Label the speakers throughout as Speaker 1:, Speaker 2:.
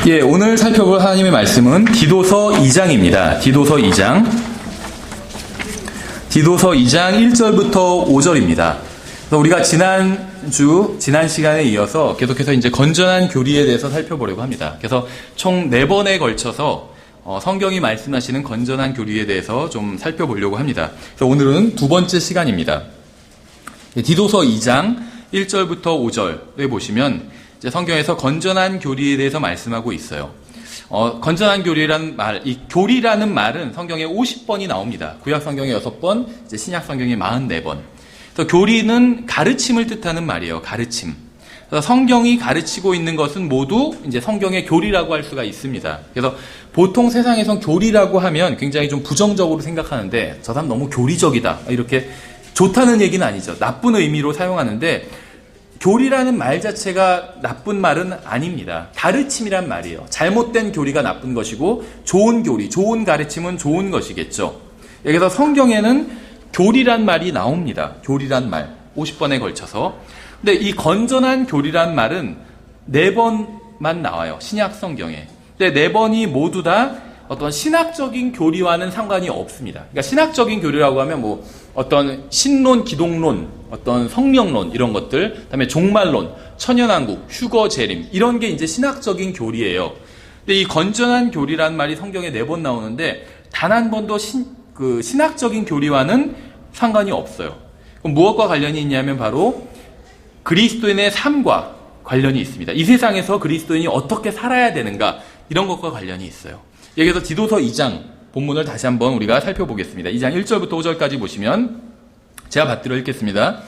Speaker 1: 예, 오늘 살펴볼 하나님의 말씀은 디도서 2장입니다. 디도서 2장 1절부터 5절입니다. 그래서 우리가 지난 시간에 이어서 계속해서 이제 건전한 교리에 대해서 살펴보려고 합니다. 그래서 총 4번에 걸쳐서 성경이 말씀하시는 건전한 교리에 대해서 좀 살펴보려고 합니다. 그래서 오늘은 두 번째 시간입니다. 디도서 2장 1절부터 5절에 보시면 이제 성경에서 건전한 교리에 대해서 말씀하고 있어요. 건전한 교리라는 말, 이 교리라는 말은 성경에 50번이 나옵니다. 구약 성경에 6번, 이제 신약 성경에 44번. 그래서 교리는 가르침을 뜻하는 말이에요. 가르침. 그래서 성경이 가르치고 있는 것은 모두 이제 성경의 교리라고 할 수가 있습니다. 그래서 보통 세상에선 교리라고 하면 굉장히 좀 부정적으로 생각하는데 저 사람 너무 교리적이다. 이렇게 좋다는 얘기는 아니죠. 나쁜 의미로 사용하는데 교리라는 말 자체가 나쁜 말은 아닙니다. 가르침이란 말이에요. 잘못된 교리가 나쁜 것이고 좋은 교리, 좋은 가르침은 좋은 것이겠죠. 여기서 성경에는 교리란 말이 나옵니다. 교리란 말 50번에 걸쳐서. 근데 이 건전한 교리란 말은 4번만 나와요. 신약 성경에. 근데 4번이 모두 다 어떤 신학적인 교리와는 상관이 없습니다. 그러니까 신학적인 교리라고 하면 뭐 어떤 신론, 기독론, 어떤 성령론 이런 것들, 그다음에 종말론, 천연왕국, 휴거 재림 이런 게 이제 신학적인 교리예요. 근데 이 건전한 교리란 말이 성경에 4번 나오는데 단 한 번도 신학적인 교리와는 상관이 없어요. 그럼 무엇과 관련이 있냐면 바로 그리스도인의 삶과 관련이 있습니다. 이 세상에서 그리스도인이 어떻게 살아야 되는가 이런 것과 관련이 있어요. 여기서 디도서 2장 본문을 다시 한번 우리가 살펴보겠습니다. 2장 1절부터 5절까지 보시면 제가 받들어 읽겠습니다.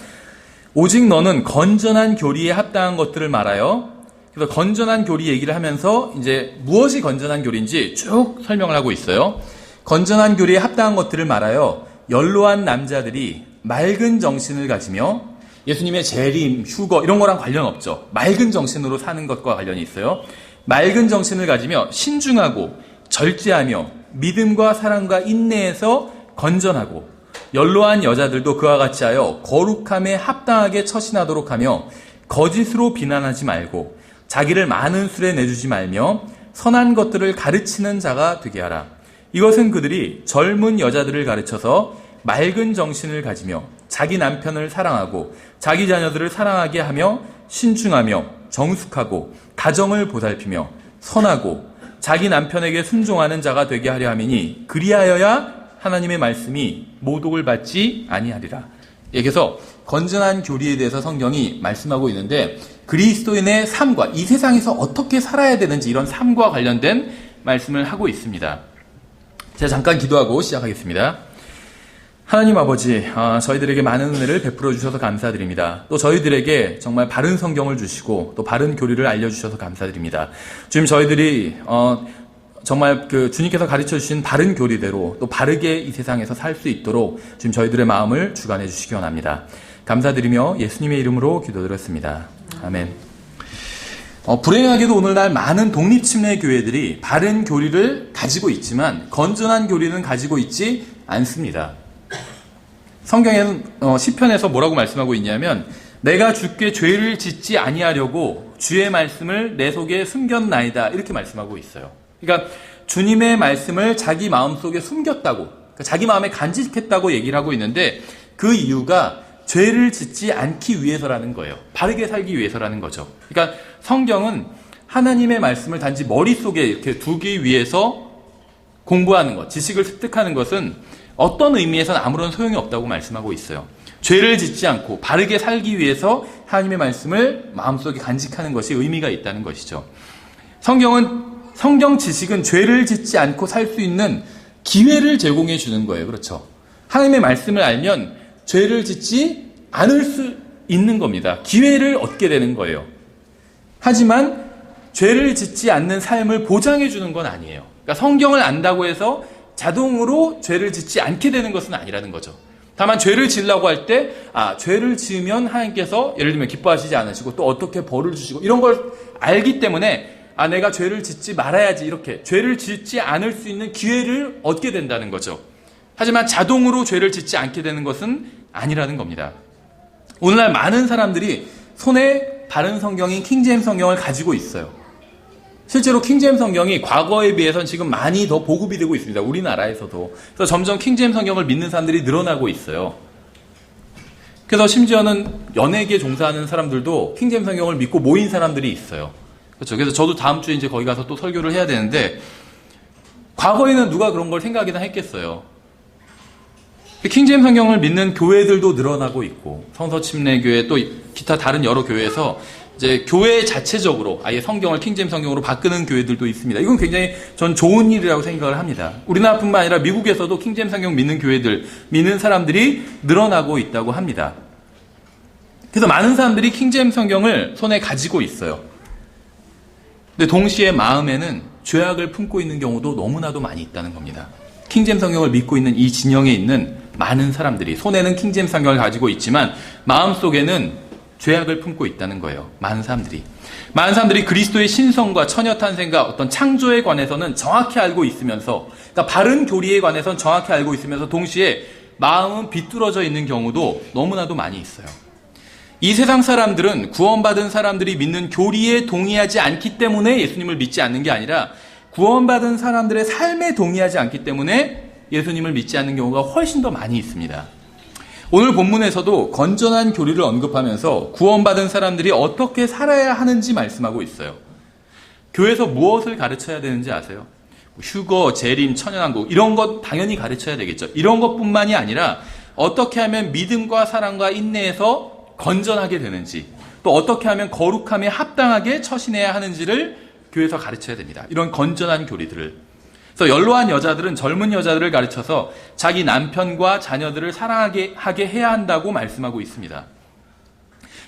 Speaker 1: 오직 너는 건전한 교리에 합당한 것들을 말하여, 그래서 건전한 교리 얘기를 하면서 이제 무엇이 건전한 교리인지 쭉 설명을 하고 있어요. 건전한 교리에 합당한 것들을 말하여 연로한 남자들이 맑은 정신을 가지며, 예수님의 재림, 휴거 이런 거랑 관련 없죠. 맑은 정신으로 사는 것과 관련이 있어요. 맑은 정신을 가지며 신중하고 절제하며 믿음과 사랑과 인내에서 건전하고, 연로한 여자들도 그와 같이 하여 거룩함에 합당하게 처신하도록 하며 거짓으로 비난하지 말고 자기를 많은 술에 내주지 말며 선한 것들을 가르치는 자가 되게 하라. 이것은 그들이 젊은 여자들을 가르쳐서 맑은 정신을 가지며 자기 남편을 사랑하고 자기 자녀들을 사랑하게 하며 신중하며 정숙하고 가정을 보살피며 선하고 자기 남편에게 순종하는 자가 되게 하려 함이니 그리하여야 하나님의 말씀이 모독을 받지 아니하리라. 여기서 건전한 교리에 대해서 성경이 말씀하고 있는데 그리스도인의 삶과 이 세상에서 어떻게 살아야 되는지 이런 삶과 관련된 말씀을 하고 있습니다. 제가 잠깐 기도하고 시작하겠습니다. 하나님 아버지, 저희들에게 많은 은혜를 베풀어 주셔서 감사드립니다. 또 저희들에게 정말 바른 성경을 주시고 또 바른 교리를 알려주셔서 감사드립니다. 주님, 저희들이 정말 주님께서 가르쳐 주신 바른 교리대로 또 바르게 이 세상에서 살 수 있도록 주님 저희들의 마음을 주관해 주시기 원합니다. 감사드리며 예수님의 이름으로 기도드렸습니다. 아멘. 불행하게도 오늘날 많은 독립침례 교회들이 바른 교리를 가지고 있지만 건전한 교리는 가지고 있지 않습니다. 성경에는 시편에서 뭐라고 말씀하고 있냐면 내가 주께 죄를 짓지 아니하려고 주의 말씀을 내 속에 숨겼나이다 이렇게 말씀하고 있어요. 그러니까 주님의 말씀을 자기 마음속에 숨겼다고, 그러니까 자기 마음에 간직했다고 얘기를 하고 있는데 그 이유가 죄를 짓지 않기 위해서라는 거예요. 바르게 살기 위해서라는 거죠. 그러니까 성경은 하나님의 말씀을 단지 머릿속에 이렇게 두기 위해서 공부하는 것, 지식을 습득하는 것은 어떤 의미에서는 아무런 소용이 없다고 말씀하고 있어요. 죄를 짓지 않고 바르게 살기 위해서 하나님의 말씀을 마음속에 간직하는 것이 의미가 있다는 것이죠. 성경 지식은 죄를 짓지 않고 살 수 있는 기회를 제공해 주는 거예요. 그렇죠? 하나님의 말씀을 알면 죄를 짓지 않을 수 있는 겁니다. 기회를 얻게 되는 거예요. 하지만 죄를 짓지 않는 삶을 보장해 주는 건 아니에요. 그러니까 성경을 안다고 해서 자동으로 죄를 짓지 않게 되는 것은 아니라는 거죠. 다만 죄를 지으려고 할 때 죄를 지으면 하나님께서 예를 들면 기뻐하시지 않으시고 또 어떻게 벌을 주시고 이런 걸 알기 때문에 내가 죄를 짓지 말아야지 이렇게 죄를 짓지 않을 수 있는 기회를 얻게 된다는 거죠. 하지만 자동으로 죄를 짓지 않게 되는 것은 아니라는 겁니다. 오늘날 많은 사람들이 손에 바른 성경인 킹제임스 성경을 가지고 있어요. 실제로 킹제임스 성경이 과거에 비해서는 지금 많이 더 보급이 되고 있습니다. 우리나라에서도. 그래서 점점 킹제임스 성경을 믿는 사람들이 늘어나고 있어요. 그래서 심지어는 연예계에 종사하는 사람들도 킹제임스 성경을 믿고 모인 사람들이 있어요. 그렇죠. 그래서 저도 다음 주에 이제 거기 가서 또 설교를 해야 되는데, 과거에는 누가 그런 걸 생각이나 했겠어요. 킹제임스 성경을 믿는 교회들도 늘어나고 있고, 성서침례교회 또 기타 다른 여러 교회에서 이제 교회 자체적으로 아예 성경을 킹제임스 성경으로 바꾸는 교회들도 있습니다. 이건 굉장히 전 좋은 일이라고 생각을 합니다. 우리나라뿐만 아니라 미국에서도 킹제임스 성경 믿는 교회들, 믿는 사람들이 늘어나고 있다고 합니다. 그래서 많은 사람들이 킹제임스 성경을 손에 가지고 있어요. 근데 동시에 마음에는 죄악을 품고 있는 경우도 너무나도 많이 있다는 겁니다. 킹제임스 성경을 믿고 있는 이 진영에 있는 많은 사람들이 손에는 킹제임스 성경을 가지고 있지만 마음속에는 죄악을 품고 있다는 거예요. 많은 사람들이 그리스도의 신성과 처녀탄생과 어떤 창조에 관해서는 정확히 알고 있으면서, 그러니까 바른 교리에 관해서는 정확히 알고 있으면서 동시에 마음은 비뚤어져 있는 경우도 너무나도 많이 있어요. 이 세상 사람들은 구원받은 사람들이 믿는 교리에 동의하지 않기 때문에 예수님을 믿지 않는 게 아니라 구원받은 사람들의 삶에 동의하지 않기 때문에 예수님을 믿지 않는 경우가 훨씬 더 많이 있습니다. 오늘 본문에서도 건전한 교리를 언급하면서 구원받은 사람들이 어떻게 살아야 하는지 말씀하고 있어요. 교회에서 무엇을 가르쳐야 되는지 아세요? 휴거, 재림, 천연왕국 이런 것 당연히 가르쳐야 되겠죠. 이런 것뿐만이 아니라 어떻게 하면 믿음과 사랑과 인내에서 건전하게 되는지, 또 어떻게 하면 거룩함에 합당하게 처신해야 하는지를 교회에서 가르쳐야 됩니다. 이런 건전한 교리들을. 그래서 연로한 여자들은 젊은 여자들을 가르쳐서 자기 남편과 자녀들을 사랑하게 해야 한다고 말씀하고 있습니다.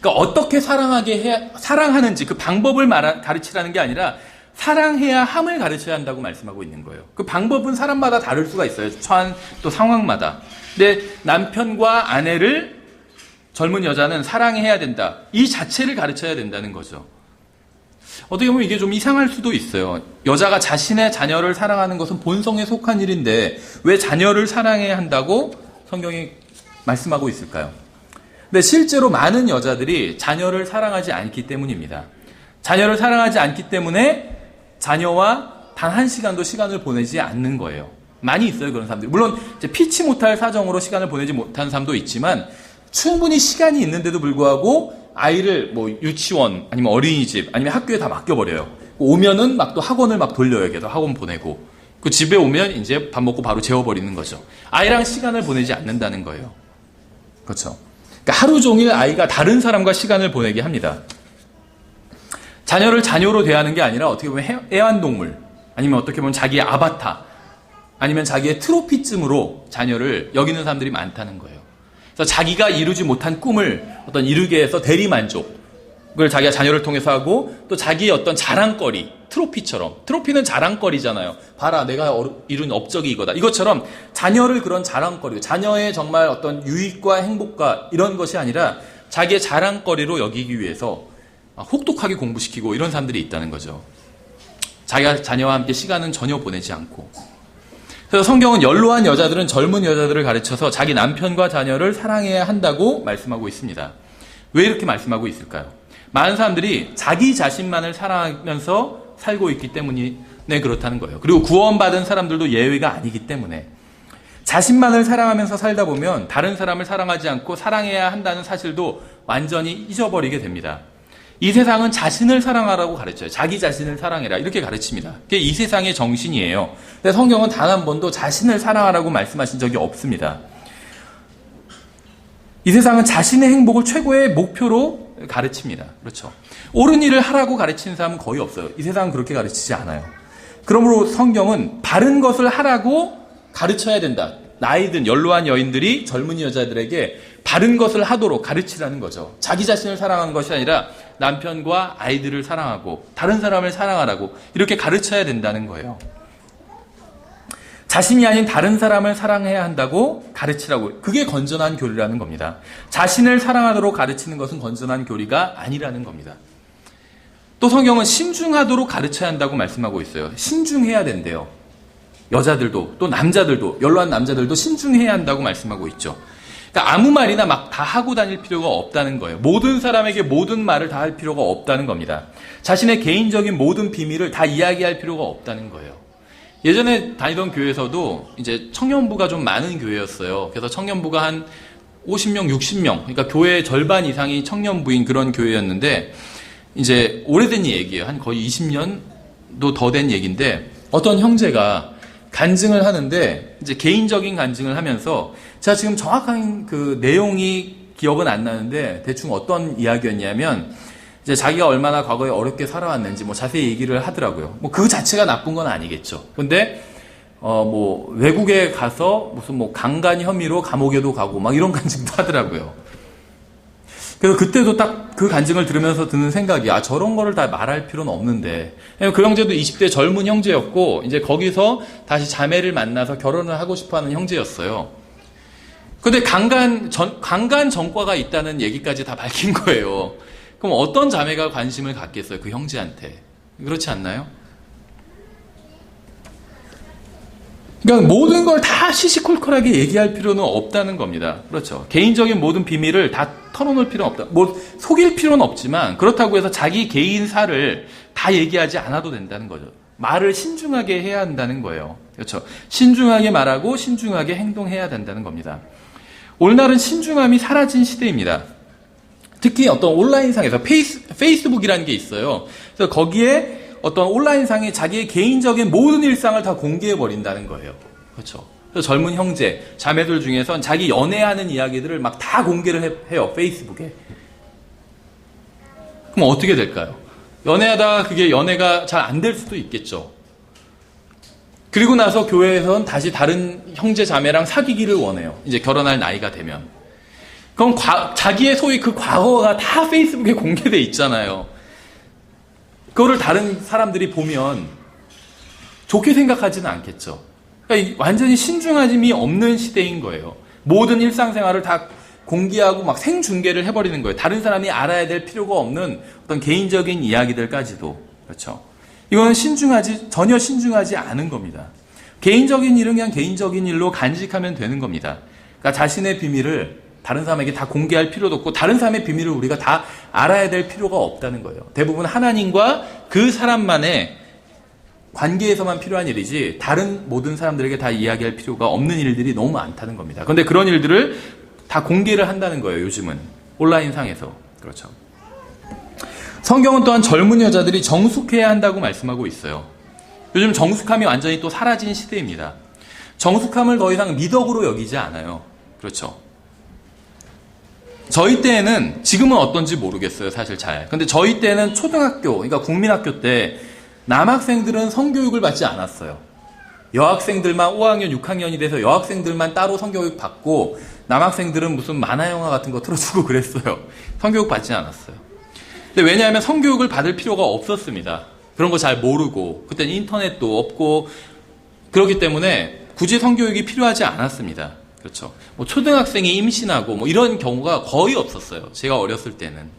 Speaker 1: 그러니까 어떻게 사랑하는지 그 방법을 가르치라는 게 아니라 사랑해야 함을 가르쳐야 한다고 말씀하고 있는 거예요. 그 방법은 사람마다 다를 수가 있어요. 처한 또 상황마다. 근데 남편과 아내를 젊은 여자는 사랑해야 된다. 이 자체를 가르쳐야 된다는 거죠. 어떻게 보면 이게 좀 이상할 수도 있어요. 여자가 자신의 자녀를 사랑하는 것은 본성에 속한 일인데 왜 자녀를 사랑해야 한다고 성경이 말씀하고 있을까요? 근데 실제로 많은 여자들이 자녀를 사랑하지 않기 때문입니다. 자녀를 사랑하지 않기 때문에 자녀와 단 한 시간도 시간을 보내지 않는 거예요. 많이 있어요, 그런 사람들이. 물론 이제 피치 못할 사정으로 시간을 보내지 못하는 사람도 있지만 충분히 시간이 있는데도 불구하고 아이를 뭐 유치원 아니면 어린이집 아니면 학교에 다 맡겨버려요. 오면은 막 또 학원을 막 돌려요. 걔도 학원 보내고. 그 집에 오면 이제 밥 먹고 바로 재워버리는 거죠. 아이랑 시간을 보내지 않는다는 거예요. 그렇죠. 그러니까 하루 종일 아이가 다른 사람과 시간을 보내게 합니다. 자녀를 자녀로 대하는 게 아니라 어떻게 보면 애완동물 아니면 어떻게 보면 자기의 아바타 아니면 자기의 트로피쯤으로 자녀를 여기는 사람들이 많다는 거예요. 그래서 자기가 이루지 못한 꿈을 어떤 이루게 해서 대리만족을 자기가 자녀를 통해서 하고 또 자기의 어떤 자랑거리, 트로피처럼. 트로피는 자랑거리잖아요. 봐라, 내가 이룬 업적이 이거다. 이것처럼 자녀를 그런 자랑거리, 자녀의 정말 어떤 유익과 행복과 이런 것이 아니라 자기의 자랑거리로 여기기 위해서 혹독하게 공부시키고 이런 사람들이 있다는 거죠. 자기가 자녀와 함께 시간은 전혀 보내지 않고. 그래서 성경은 연로한 여자들은 젊은 여자들을 가르쳐서 자기 남편과 자녀를 사랑해야 한다고 말씀하고 있습니다. 왜 이렇게 말씀하고 있을까요? 많은 사람들이 자기 자신만을 사랑하면서 살고 있기 때문에 그렇다는 거예요. 그리고 구원받은 사람들도 예외가 아니기 때문에 자신만을 사랑하면서 살다 보면 다른 사람을 사랑하지 않고 사랑해야 한다는 사실도 완전히 잊어버리게 됩니다. 이 세상은 자신을 사랑하라고 가르쳐요. 자기 자신을 사랑해라 이렇게 가르칩니다. 그게 이 세상의 정신이에요. 근데 성경은 단 한 번도 자신을 사랑하라고 말씀하신 적이 없습니다. 이 세상은 자신의 행복을 최고의 목표로 가르칩니다. 그렇죠. 옳은 일을 하라고 가르치는 사람은 거의 없어요. 이 세상은 그렇게 가르치지 않아요. 그러므로 성경은 바른 것을 하라고 가르쳐야 된다. 나이든 연로한 여인들이 젊은이 여자들에게 바른 것을 하도록 가르치라는 거죠. 자기 자신을 사랑하는 것이 아니라 남편과 아이들을 사랑하고 다른 사람을 사랑하라고 이렇게 가르쳐야 된다는 거예요. 자신이 아닌 다른 사람을 사랑해야 한다고 가르치라고. 그게 건전한 교리라는 겁니다. 자신을 사랑하도록 가르치는 것은 건전한 교리가 아니라는 겁니다. 또 성경은 신중하도록 가르쳐야 한다고 말씀하고 있어요. 신중해야 된대요. 여자들도 또 남자들도 연로한 남자들도 신중해야 한다고 말씀하고 있죠. 그러니까 아무 말이나 막 다 하고 다닐 필요가 없다는 거예요. 모든 사람에게 모든 말을 다 할 필요가 없다는 겁니다. 자신의 개인적인 모든 비밀을 다 이야기할 필요가 없다는 거예요. 예전에 다니던 교회에서도 이제 청년부가 좀 많은 교회였어요. 그래서 청년부가 한 50명, 60명, 그러니까 교회의 절반 이상이 청년부인 그런 교회였는데, 이제 오래된 얘기예요. 한 거의 20년도 더 된 얘기인데, 어떤 형제가 간증을 하는데, 이제 개인적인 간증을 하면서, 제가 지금 정확한 그 내용이 기억은 안 나는데, 대충 어떤 이야기였냐면, 이제 자기가 얼마나 과거에 어렵게 살아왔는지 뭐 자세히 얘기를 하더라고요. 뭐 그 자체가 나쁜 건 아니겠죠. 근데 뭐 외국에 가서 무슨 뭐 강간 혐의로 감옥에도 가고 막 이런 간증도 하더라고요. 그래서 그때도 딱 그 간증을 들으면서 드는 생각이, 저런 거를 다 말할 필요는 없는데. 그 형제도 20대 젊은 형제였고, 이제 거기서 다시 자매를 만나서 결혼을 하고 싶어 하는 형제였어요. 근데 강간 전과가 있다는 얘기까지 다 밝힌 거예요. 그럼 어떤 자매가 관심을 갖겠어요? 그 형제한테. 그렇지 않나요? 그러니까 모든 걸 다 시시콜콜하게 얘기할 필요는 없다는 겁니다. 그렇죠. 개인적인 모든 비밀을 다 털어놓을 필요는 없다. 뭐 속일 필요는 없지만, 그렇다고 해서 자기 개인사를 다 얘기하지 않아도 된다는 거죠. 말을 신중하게 해야 한다는 거예요. 그렇죠. 신중하게 말하고 신중하게 행동해야 된다는 겁니다. 오늘날은 신중함이 사라진 시대입니다. 특히 어떤 온라인상에서 페이스북이라는 게 있어요. 그래서 거기에 어떤 온라인상에 자기의 개인적인 모든 일상을 다 공개해버린다는 거예요. 그렇죠. 그래서 젊은 형제, 자매들 중에선 자기 연애하는 이야기들을 막 다 공개를 해요. 페이스북에. 그럼 어떻게 될까요? 연애하다가 그게 연애가 잘 안 될 수도 있겠죠. 그리고 나서 교회에선 다시 다른 형제, 자매랑 사귀기를 원해요. 이제 결혼할 나이가 되면. 그럼 자기의 소위 그 과거가 다 페이스북에 공개돼 있잖아요. 그거를 다른 사람들이 보면 좋게 생각하지는 않겠죠. 그러니까 완전히 신중함이 없는 시대인 거예요. 모든 일상생활을 다 공개하고 막 생중계를 해버리는 거예요. 다른 사람이 알아야 될 필요가 없는 어떤 개인적인 이야기들까지도. 그렇죠. 이거는 전혀 신중하지 않은 겁니다. 개인적인 일은 그냥 개인적인 일로 간직하면 되는 겁니다. 그러니까 자신의 비밀을 다른 사람에게 다 공개할 필요도 없고, 다른 사람의 비밀을 우리가 다 알아야 될 필요가 없다는 거예요. 대부분 하나님과 그 사람만의 관계에서만 필요한 일이지, 다른 모든 사람들에게 다 이야기할 필요가 없는 일들이 너무 많다는 겁니다. 그런데 그런 일들을 다 공개를 한다는 거예요, 요즘은. 온라인상에서. 그렇죠. 성경은 또한 젊은 여자들이 정숙해야 한다고 말씀하고 있어요. 요즘 정숙함이 완전히 또 사라진 시대입니다. 정숙함을 더 이상 미덕으로 여기지 않아요. 그렇죠. 저희 때에는, 지금은 어떤지 모르겠어요, 사실 잘. 근데 저희 때는 초등학교, 그러니까 국민학교 때 남학생들은 성교육을 받지 않았어요. 여학생들만 5학년, 6학년이 돼서 여학생들만 따로 성교육 받고, 남학생들은 무슨 만화영화 같은 거 틀어주고 그랬어요. 성교육 받지 않았어요. 근데 왜냐하면 성교육을 받을 필요가 없었습니다. 그런 거 잘 모르고, 그때는 인터넷도 없고, 그렇기 때문에 굳이 성교육이 필요하지 않았습니다. 그렇죠. 뭐 초등학생이 임신하고 뭐 이런 경우가 거의 없었어요. 제가 어렸을 때는.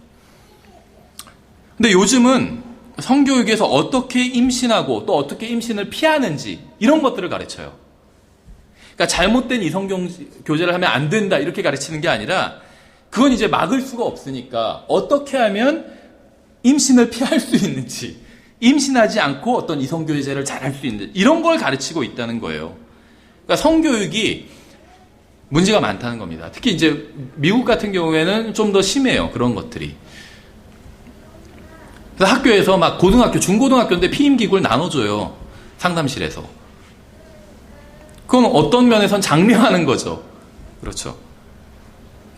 Speaker 1: 근데 요즘은 성교육에서 어떻게 임신하고 또 어떻게 임신을 피하는지 이런 것들을 가르쳐요. 그러니까 잘못된 이성교제를 하면 안 된다 이렇게 가르치는 게 아니라, 그건 이제 막을 수가 없으니까 어떻게 하면 임신을 피할 수 있는지, 임신하지 않고 어떤 이성교제를 잘 할 수 있는지, 이런 걸 가르치고 있다는 거예요. 그러니까 성교육이 문제가 많다는 겁니다. 특히 이제 미국 같은 경우에는 좀 더 심해요. 그런 것들이. 그래서 학교에서 막 고등학교, 중고등학교인데 피임기구를 나눠줘요. 상담실에서. 그건 어떤 면에선 장려하는 거죠. 그렇죠.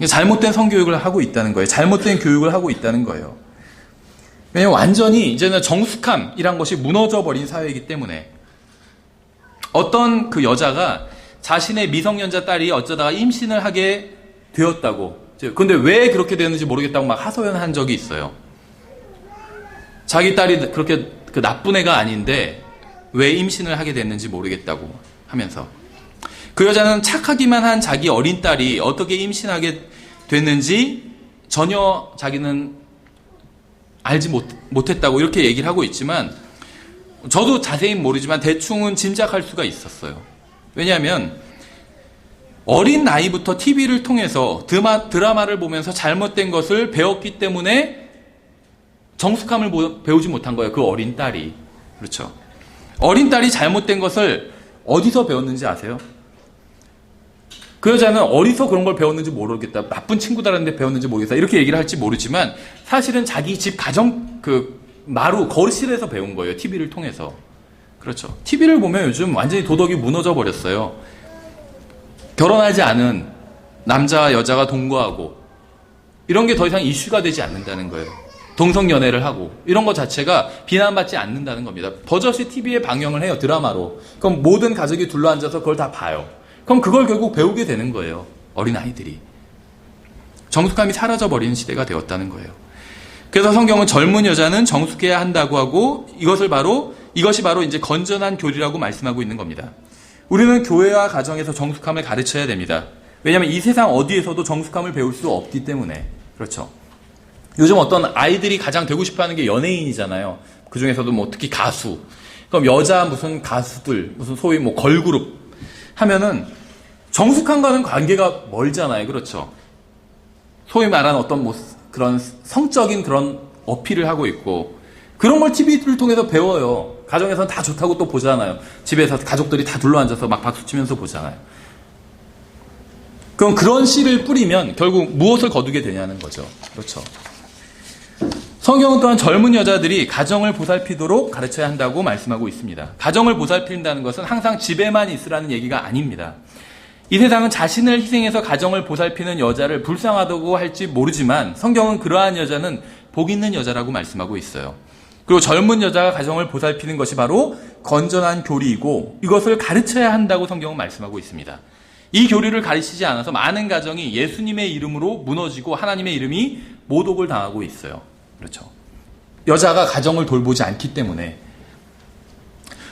Speaker 1: 잘못된 성교육을 하고 있다는 거예요. 잘못된 교육을 하고 있다는 거예요. 왜냐면 완전히 이제는 정숙함이란 것이 무너져 버린 사회이기 때문에, 어떤 그 여자가 자신의 미성년자 딸이 어쩌다가 임신을 하게 되었다고. 근데 왜 그렇게 되는지 모르겠다고 막 하소연한 적이 있어요. 자기 딸이 그렇게 그 나쁜 애가 아닌데 왜 임신을 하게 됐는지 모르겠다고 하면서. 그 여자는 착하기만 한 자기 어린 딸이 어떻게 임신하게 됐는지 전혀 자기는 알지 못했다고 이렇게 얘기를 하고 있지만, 저도 자세히 모르지만 대충은 짐작할 수가 있었어요. 왜냐하면 어린 나이부터 TV를 통해서 드라마를 보면서 잘못된 것을 배웠기 때문에 정숙함을 배우지 못한 거예요. 그 어린 딸이. 그렇죠. 어린 딸이 잘못된 것을 어디서 배웠는지 아세요? 그 여자는 어디서 그런 걸 배웠는지 모르겠다. 나쁜 친구들한테 배웠는지 모르겠다. 이렇게 얘기를 할지 모르지만 사실은 자기 집 마루, 거실에서 배운 거예요. TV를 통해서. 그렇죠. TV를 보면 요즘 완전히 도덕이 무너져 버렸어요. 결혼하지 않은 남자와 여자가 동거하고 이런 게 더 이상 이슈가 되지 않는다는 거예요. 동성연애를 하고 이런 것 자체가 비난받지 않는다는 겁니다. 버젓이 TV에 방영을 해요. 드라마로. 그럼 모든 가족이 둘러앉아서 그걸 다 봐요. 그럼 그걸 결국 배우게 되는 거예요. 어린아이들이. 정숙함이 사라져버리는 시대가 되었다는 거예요. 그래서 성경은 젊은 여자는 정숙해야 한다고 하고 이것이 바로 이제 건전한 교리라고 말씀하고 있는 겁니다. 우리는 교회와 가정에서 정숙함을 가르쳐야 됩니다. 왜냐하면 이 세상 어디에서도 정숙함을 배울 수 없기 때문에. 그렇죠. 요즘 어떤 아이들이 가장 되고 싶어하는 게 연예인이잖아요. 그 중에서도 뭐 특히 가수. 그럼 여자 무슨 가수들, 무슨 소위 뭐 걸그룹 하면은 정숙함과는 관계가 멀잖아요. 그렇죠. 소위 말하는 어떤 뭐 그런 성적인 그런 어필을 하고 있고 그런 걸 TV를 통해서 배워요. 가정에서는 다 좋다고 또 보잖아요. 집에서 가족들이 다 둘러앉아서 막 박수치면서 보잖아요. 그럼 그런 씨를 뿌리면 결국 무엇을 거두게 되냐는 거죠. 그렇죠. 성경은 또한 젊은 여자들이 가정을 보살피도록 가르쳐야 한다고 말씀하고 있습니다. 가정을 보살핀다는 것은 항상 집에만 있으라는 얘기가 아닙니다. 이 세상은 자신을 희생해서 가정을 보살피는 여자를 불쌍하다고 할지 모르지만 성경은 그러한 여자는 복 있는 여자라고 말씀하고 있어요. 그리고 젊은 여자가 가정을 보살피는 것이 바로 건전한 교리이고 이것을 가르쳐야 한다고 성경은 말씀하고 있습니다. 이 교리를 가르치지 않아서 많은 가정이 예수님의 이름으로 무너지고 하나님의 이름이 모독을 당하고 있어요. 그렇죠. 여자가 가정을 돌보지 않기 때문에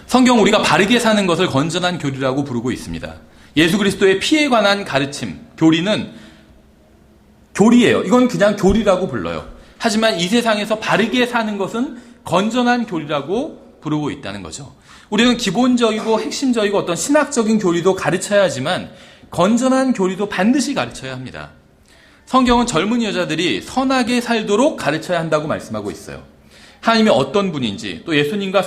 Speaker 1: 성경 우리가 바르게 사는 것을 건전한 교리라고 부르고 있습니다. 예수 그리스도의 피에 관한 가르침, 교리는 교리예요. 이건 그냥 교리라고 불러요. 하지만 이 세상에서 바르게 사는 것은 건전한 교리라고 부르고 있다는 거죠. 우리는 기본적이고 핵심적이고 어떤 신학적인 교리도 가르쳐야 하지만 건전한 교리도 반드시 가르쳐야 합니다. 성경은 젊은 여자들이 선하게 살도록 가르쳐야 한다고 말씀하고 있어요. 하나님이 어떤 분인지, 또 예수님과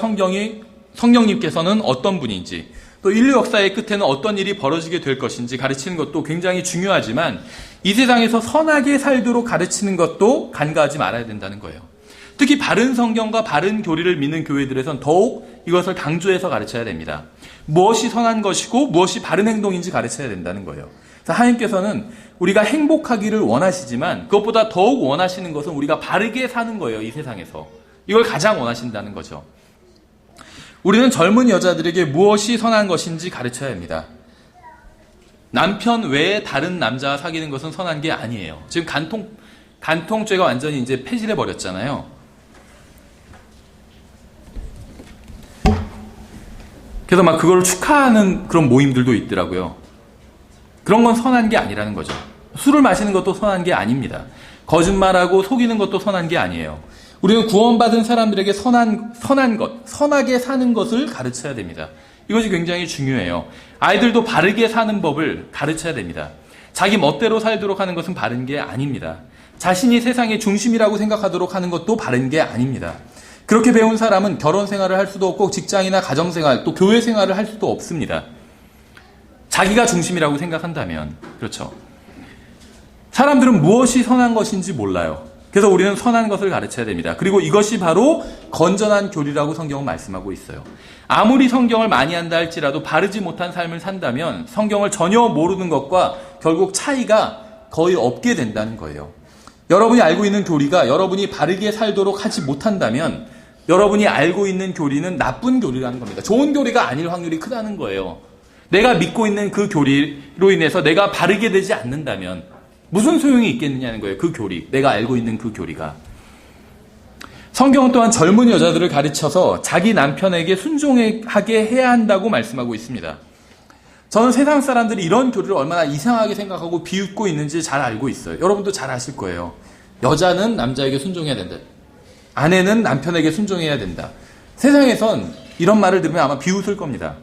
Speaker 1: 성령님께서는 어떤 분인지, 또 인류 역사의 끝에는 어떤 일이 벌어지게 될 것인지 가르치는 것도 굉장히 중요하지만 이 세상에서 선하게 살도록 가르치는 것도 간과하지 말아야 된다는 거예요. 특히 바른 성경과 바른 교리를 믿는 교회들에선 더욱 이것을 강조해서 가르쳐야 됩니다. 무엇이 선한 것이고 무엇이 바른 행동인지 가르쳐야 된다는 거예요. 하나님께서는 우리가 행복하기를 원하시지만 그것보다 더욱 원하시는 것은 우리가 바르게 사는 거예요. 이 세상에서. 이걸 가장 원하신다는 거죠. 우리는 젊은 여자들에게 무엇이 선한 것인지 가르쳐야 합니다. 남편 외에 다른 남자와 사귀는 것은 선한 게 아니에요. 지금 간통죄가 완전히 이제 폐지돼 버렸잖아요. 그래서 막 그걸 축하하는 그런 모임들도 있더라고요. 그런 건 선한 게 아니라는 거죠. 술을 마시는 것도 선한 게 아닙니다. 거짓말하고 속이는 것도 선한 게 아니에요. 우리는 구원받은 사람들에게 선한 것, 선하게 사는 것을 가르쳐야 됩니다. 이것이 굉장히 중요해요. 아이들도 바르게 사는 법을 가르쳐야 됩니다. 자기 멋대로 살도록 하는 것은 바른 게 아닙니다. 자신이 세상의 중심이라고 생각하도록 하는 것도 바른 게 아닙니다. 그렇게 배운 사람은 결혼 생활을 할 수도 없고 직장이나 가정 생활, 또 교회 생활을 할 수도 없습니다. 자기가 중심이라고 생각한다면. 그렇죠. 사람들은 무엇이 선한 것인지 몰라요. 그래서 우리는 선한 것을 가르쳐야 됩니다. 그리고 이것이 바로 건전한 교리라고 성경은 말씀하고 있어요. 아무리 성경을 많이 한다 할지라도 바르지 못한 삶을 산다면 성경을 전혀 모르는 것과 결국 차이가 거의 없게 된다는 거예요. 여러분이 알고 있는 교리가 여러분이 바르게 살도록 하지 못한다면 여러분이 알고 있는 교리는 나쁜 교리라는 겁니다. 좋은 교리가 아닐 확률이 크다는 거예요. 내가 믿고 있는 그 교리로 인해서 내가 바르게 되지 않는다면 무슨 소용이 있겠느냐는 거예요. 그 교리, 내가 알고 있는 그 교리가. 성경은 또한 젊은 여자들을 가르쳐서 자기 남편에게 순종하게 해야 한다고 말씀하고 있습니다. 저는 세상 사람들이 이런 교리를 얼마나 이상하게 생각하고 비웃고 있는지 잘 알고 있어요. 여러분도 잘 아실 거예요. 여자는 남자에게 순종해야 된다. 아내는 남편에게 순종해야 된다. 세상에선 이런 말을 들으면 아마 비웃을 겁니다.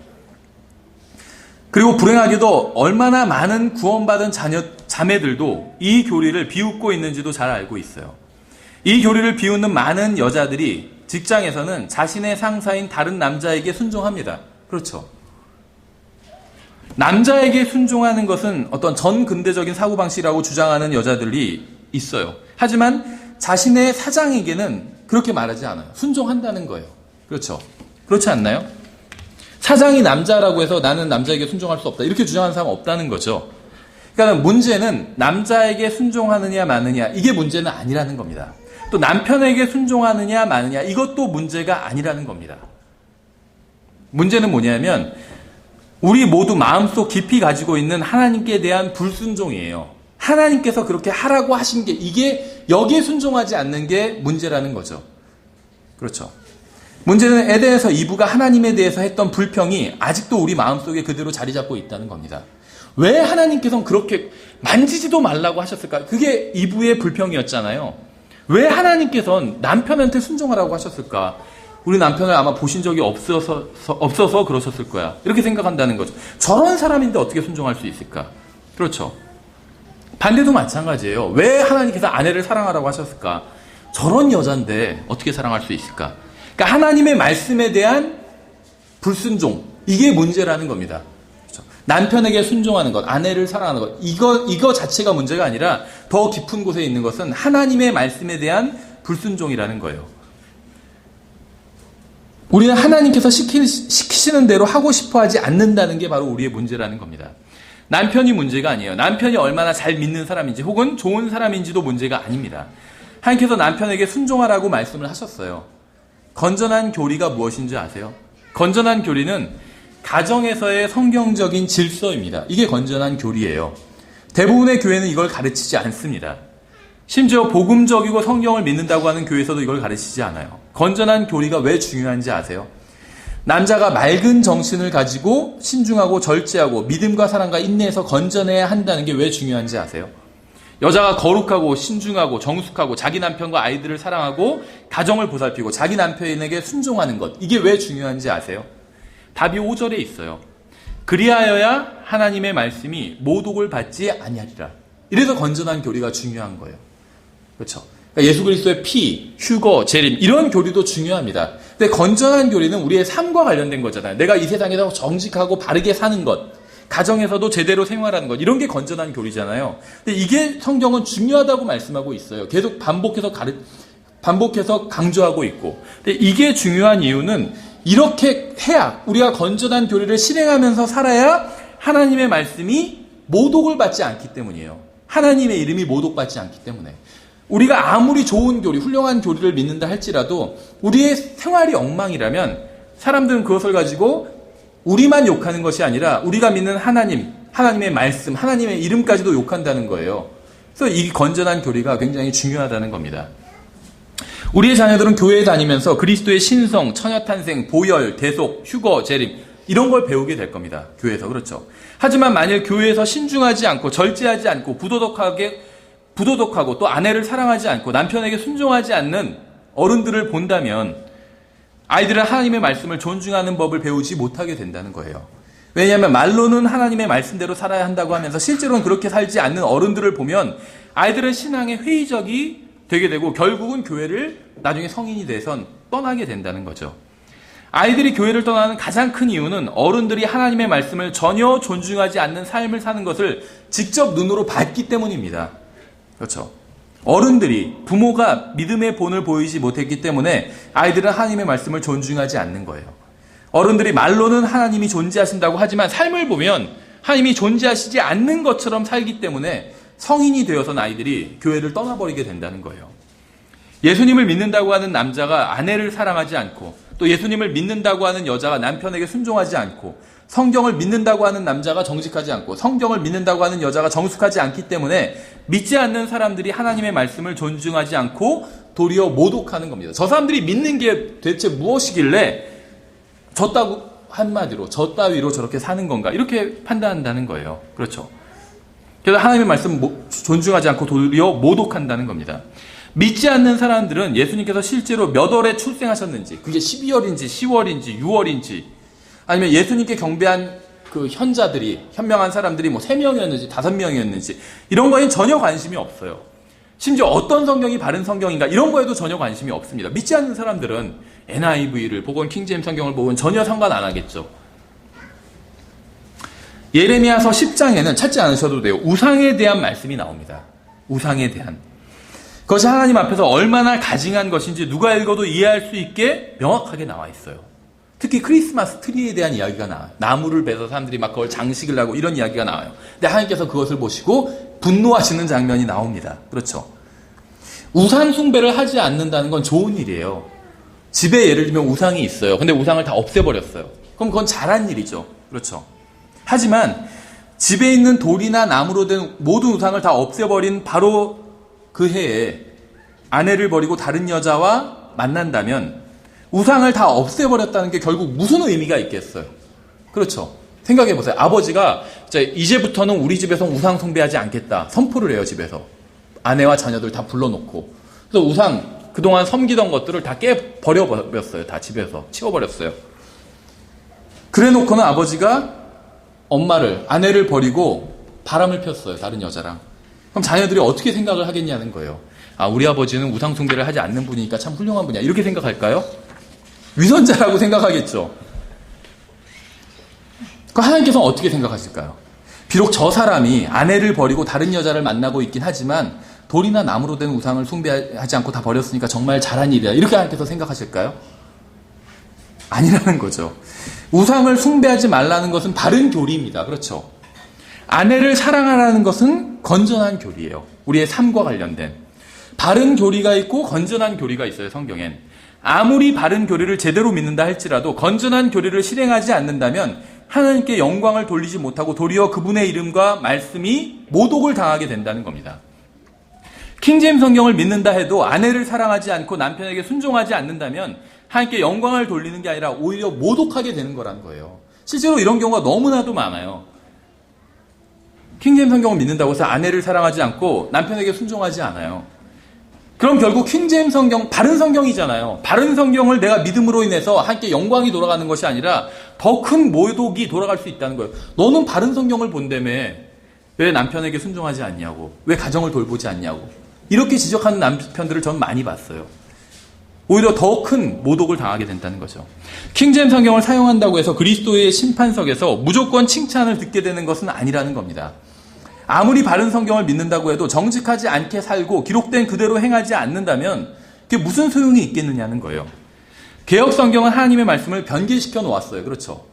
Speaker 1: 그리고 불행하게도 얼마나 많은 구원받은 자매들도 이 교리를 비웃고 있는지도 잘 알고 있어요. 이 교리를 비웃는 많은 여자들이 직장에서는 자신의 상사인 다른 남자에게 순종합니다. 그렇죠. 남자에게 순종하는 것은 어떤 전근대적인 사고방식이라고 주장하는 여자들이 있어요. 하지만 자신의 사장에게는 그렇게 말하지 않아요. 순종한다는 거예요. 그렇죠. 그렇지 않나요? 사장이 남자라고 해서 나는 남자에게 순종할 수 없다. 이렇게 주장하는 사람은 없다는 거죠. 그러니까 문제는 남자에게 순종하느냐 마느냐 이게 문제는 아니라는 겁니다. 또 남편에게 순종하느냐 마느냐 이것도 문제가 아니라는 겁니다. 문제는 뭐냐면 우리 모두 마음속 깊이 가지고 있는 하나님께 대한 불순종이에요. 하나님께서 그렇게 하라고 하신 게 이게 여기에 순종하지 않는 게 문제라는 거죠. 그렇죠. 문제는 에덴에서 이브가 하나님에 대해서 했던 불평이 아직도 우리 마음속에 그대로 자리 잡고 있다는 겁니다. 왜 하나님께서는 그렇게 만지지도 말라고 하셨을까? 그게 이브의 불평이었잖아요. 왜 하나님께서는 남편한테 순종하라고 하셨을까? 우리 남편을 아마 보신 적이 없어서 그러셨을 거야. 이렇게 생각한다는 거죠. 저런 사람인데 어떻게 순종할 수 있을까? 그렇죠. 반대도 마찬가지예요. 왜 하나님께서 아내를 사랑하라고 하셨을까? 저런 여잔데 어떻게 사랑할 수 있을까? 그러니까 하나님의 말씀에 대한 불순종, 이게 문제라는 겁니다. 그렇죠? 남편에게 순종하는 것, 아내를 사랑하는 것, 이거 자체가 문제가 아니라 더 깊은 곳에 있는 것은 하나님의 말씀에 대한 불순종이라는 거예요. 우리는 하나님께서 시키시는 대로 하고 싶어 하지 않는다는 게 바로 우리의 문제라는 겁니다. 남편이 문제가 아니에요. 남편이 얼마나 잘 믿는 사람인지 혹은 좋은 사람인지도 문제가 아닙니다. 하나님께서 남편에게 순종하라고 말씀을 하셨어요. 건전한 교리가 무엇인지 아세요? 건전한 교리는 가정에서의 성경적인 질서입니다. 이게 건전한 교리예요. 대부분의 교회는 이걸 가르치지 않습니다. 심지어 복음적이고 성경을 믿는다고 하는 교회에서도 이걸 가르치지 않아요. 건전한 교리가 왜 중요한지 아세요? 남자가 맑은 정신을 가지고 신중하고 절제하고 믿음과 사랑과 인내에서 건전해야 한다는 게 왜 중요한지 아세요? 여자가 거룩하고 신중하고 정숙하고 자기 남편과 아이들을 사랑하고 가정을 보살피고 자기 남편에게 순종하는 것, 이게 왜 중요한지 아세요? 답이 5절에 있어요. 그리하여야 하나님의 말씀이 모독을 받지 아니하리라. 이래서 건전한 교리가 중요한 거예요. 그렇죠? 그러니까 예수 그리스도의 피, 휴거, 재림 이런 교리도 중요합니다. 근데 건전한 교리는 우리의 삶과 관련된 거잖아요. 내가 이 세상에서 정직하고 바르게 사는 것, 가정에서도 제대로 생활하는 것, 이런 게 건전한 교리잖아요. 근데 이게 성경은 중요하다고 말씀하고 있어요. 계속 반복해서 강조하고 있고. 근데 이게 중요한 이유는 이렇게 해야 우리가 건전한 교리를 실행하면서 살아야 하나님의 말씀이 모독을 받지 않기 때문이에요. 하나님의 이름이 모독받지 않기 때문에. 우리가 아무리 좋은 교리, 훌륭한 교리를 믿는다 할지라도 우리의 생활이 엉망이라면 사람들은 그것을 가지고 우리만 욕하는 것이 아니라 우리가 믿는 하나님, 하나님의 말씀, 하나님의 이름까지도 욕한다는 거예요. 그래서 이 건전한 교리가 굉장히 중요하다는 겁니다. 우리의 자녀들은 교회에 다니면서 그리스도의 신성, 처녀탄생, 보혈, 대속, 휴거, 재림 이런 걸 배우게 될 겁니다. 교회에서. 그렇죠. 하지만 만일 교회에서 신중하지 않고 절제하지 않고 부도덕하고 또 아내를 사랑하지 않고 남편에게 순종하지 않는 어른들을 본다면 아이들은 하나님의 말씀을 존중하는 법을 배우지 못하게 된다는 거예요. 왜냐하면 말로는 하나님의 말씀대로 살아야 한다고 하면서 실제로는 그렇게 살지 않는 어른들을 보면 아이들은 신앙에 회의적이 되게 되고 결국은 교회를 나중에 성인이 돼선 떠나게 된다는 거죠. 아이들이 교회를 떠나는 가장 큰 이유는 어른들이 하나님의 말씀을 전혀 존중하지 않는 삶을 사는 것을 직접 눈으로 봤기 때문입니다. 그렇죠. 어른들이, 부모가 믿음의 본을 보이지 못했기 때문에 아이들은 하나님의 말씀을 존중하지 않는 거예요. 어른들이 말로는 하나님이 존재하신다고 하지만 삶을 보면 하나님이 존재하시지 않는 것처럼 살기 때문에 성인이 되어서는 아이들이 교회를 떠나버리게 된다는 거예요. 예수님을 믿는다고 하는 남자가 아내를 사랑하지 않고 또 예수님을 믿는다고 하는 여자가 남편에게 순종하지 않고 성경을 믿는다고 하는 남자가 정직하지 않고 성경을 믿는다고 하는 여자가 정숙하지 않기 때문에 믿지 않는 사람들이 하나님의 말씀을 존중하지 않고 도리어 모독하는 겁니다. 저 사람들이 믿는 게 대체 무엇이길래 저따구 한마디로 저 따위로 저렇게 사는 건가 이렇게 판단한다는 거예요. 그렇죠. 그래서 하나님의 말씀 존중하지 않고 도리어 모독한다는 겁니다. 믿지 않는 사람들은 예수님께서 실제로 몇 월에 출생하셨는지 그게 12월인지 10월인지 6월인지 아니면 예수님께 경배한 그 현명한 사람들이 뭐 3명이었는지 5명이었는지 이런 거에 전혀 관심이 없어요. 심지어 어떤 성경이 바른 성경인가 이런 거에도 전혀 관심이 없습니다. 믿지 않는 사람들은 NIV를 보건 킹제임스 성경을 보건 전혀 상관 안 하겠죠. 예레미야서 10장에는 찾지 않으셔도 돼요. 우상에 대한 말씀이 나옵니다. 우상에 대한. 그것이 하나님 앞에서 얼마나 가증한 것인지 누가 읽어도 이해할 수 있게 명확하게 나와 있어요. 특히 크리스마스 트리에 대한 이야기가 나와요. 나무를 베서 사람들이 막 그걸 장식을 하고 이런 이야기가 나와요. 근데 하나님께서 그것을 보시고 분노하시는 장면이 나옵니다. 그렇죠. 우상 숭배를 하지 않는다는 건 좋은 일이에요. 집에 예를 들면 우상이 있어요. 근데 우상을 다 없애버렸어요. 그럼 그건 잘한 일이죠. 그렇죠. 하지만 집에 있는 돌이나 나무로 된 모든 우상을 다 없애버린 바로 그 해에 아내를 버리고 다른 여자와 만난다면 우상을 다 없애버렸다는 게 결국 무슨 의미가 있겠어요? 그렇죠. 생각해보세요. 아버지가 이제부터는 우리 집에서 우상 숭배하지 않겠다 선포를 해요. 집에서 아내와 자녀들 다 불러놓고 그래서 우상 그동안 섬기던 것들을 다 깨버려버렸어요. 다 집에서 치워버렸어요. 그래놓고는 아버지가 아내를 버리고 바람을 폈어요. 다른 여자랑. 그럼 자녀들이 어떻게 생각을 하겠냐는 거예요. 아, 우리 아버지는 우상 숭배를 하지 않는 분이니까 참 훌륭한 분이야. 이렇게 생각할까요? 위선자라고 생각하겠죠. 그럼 하나님께서는 어떻게 생각하실까요? 비록 저 사람이 아내를 버리고 다른 여자를 만나고 있긴 하지만 돌이나 나무로 된 우상을 숭배하지 않고 다 버렸으니까 정말 잘한 일이야. 이렇게 하나님께서 생각하실까요? 아니라는 거죠. 우상을 숭배하지 말라는 것은 바른 교리입니다. 그렇죠. 아내를 사랑하라는 것은 건전한 교리예요. 우리의 삶과 관련된. 바른 교리가 있고 건전한 교리가 있어요. 성경엔. 아무리 바른 교리를 제대로 믿는다 할지라도 건전한 교리를 실행하지 않는다면 하나님께 영광을 돌리지 못하고 도리어 그분의 이름과 말씀이 모독을 당하게 된다는 겁니다. 킹제임스 성경을 믿는다 해도 아내를 사랑하지 않고 남편에게 순종하지 않는다면 하나님께 영광을 돌리는 게 아니라 오히려 모독하게 되는 거라는 거예요. 실제로 이런 경우가 너무나도 많아요. 킹제임스 성경을 믿는다고 해서 아내를 사랑하지 않고 남편에게 순종하지 않아요. 그럼 결국 킹제임스 성경, 바른 성경이잖아요. 바른 성경을 내가 믿음으로 인해서 하나님께 영광이 돌아가는 것이 아니라 더 큰 모독이 돌아갈 수 있다는 거예요. 너는 바른 성경을 본다며 왜 남편에게 순종하지 않냐고, 왜 가정을 돌보지 않냐고 이렇게 지적하는 남편들을 전 많이 봤어요. 오히려 더 큰 모독을 당하게 된다는 거죠. 킹제임스 성경을 사용한다고 해서 그리스도의 심판석에서 무조건 칭찬을 듣게 되는 것은 아니라는 겁니다. 아무리 바른 성경을 믿는다고 해도 정직하지 않게 살고 기록된 그대로 행하지 않는다면 그게 무슨 소용이 있겠느냐는 거예요. 개역 성경은 하나님의 말씀을 변개시켜 놓았어요. 그렇죠.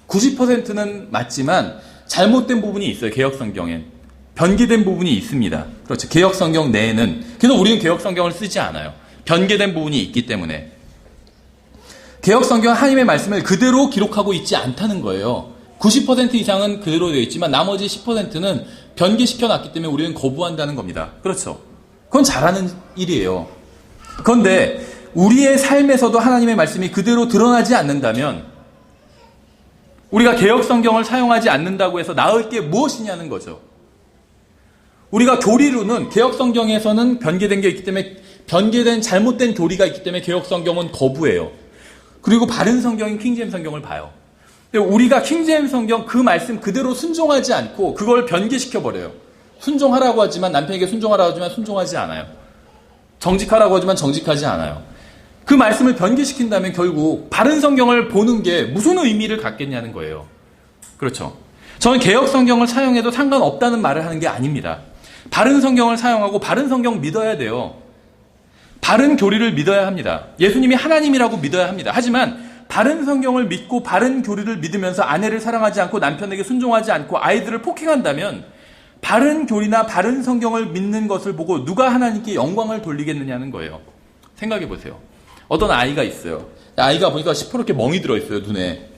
Speaker 1: 90%는 맞지만 잘못된 부분이 있어요. 개역 성경엔. 변개된 부분이 있습니다. 그렇죠. 개역 성경 내에는. 그래서 우리는 개역 성경을 쓰지 않아요. 변개된 부분이 있기 때문에. 개역 성경은 하나님의 말씀을 그대로 기록하고 있지 않다는 거예요. 90% 이상은 그대로 되어 있지만 나머지 10%는 변개시켜 놨기 때문에 우리는 거부한다는 겁니다. 그렇죠. 그건 잘하는 일이에요. 그런데 우리의 삶에서도 하나님의 말씀이 그대로 드러나지 않는다면 우리가 개역 성경을 사용하지 않는다고 해서 나을 게 무엇이냐는 거죠. 우리가 교리로는 개역 성경에서는 변개된 게 있기 때문에 변개된 잘못된 교리가 있기 때문에 개역 성경은 거부해요. 그리고 바른 성경인 킹제임스 성경을 봐요. 우리가 킹제임스 성경 그 말씀 그대로 순종하지 않고 그걸 변개시켜버려요. 순종하라고 하지만 남편에게 순종하라고 하지만 순종하지 않아요. 정직하라고 하지만 정직하지 않아요. 그 말씀을 변개시킨다면 결국 바른 성경을 보는 게 무슨 의미를 갖겠냐는 거예요. 그렇죠. 저는 개역 성경을 사용해도 상관없다는 말을 하는 게 아닙니다. 바른 성경을 사용하고 바른 성경 믿어야 돼요. 바른 교리를 믿어야 합니다. 예수님이 하나님이라고 믿어야 합니다. 하지만 바른 성경을 믿고 바른 교리를 믿으면서 아내를 사랑하지 않고 남편에게 순종하지 않고 아이들을 폭행한다면 바른 교리나 바른 성경을 믿는 것을 보고 누가 하나님께 영광을 돌리겠느냐는 거예요. 생각해 보세요. 어떤 아이가 있어요. 아이가 보니까 시퍼렇게 멍이 들어있어요. 눈에.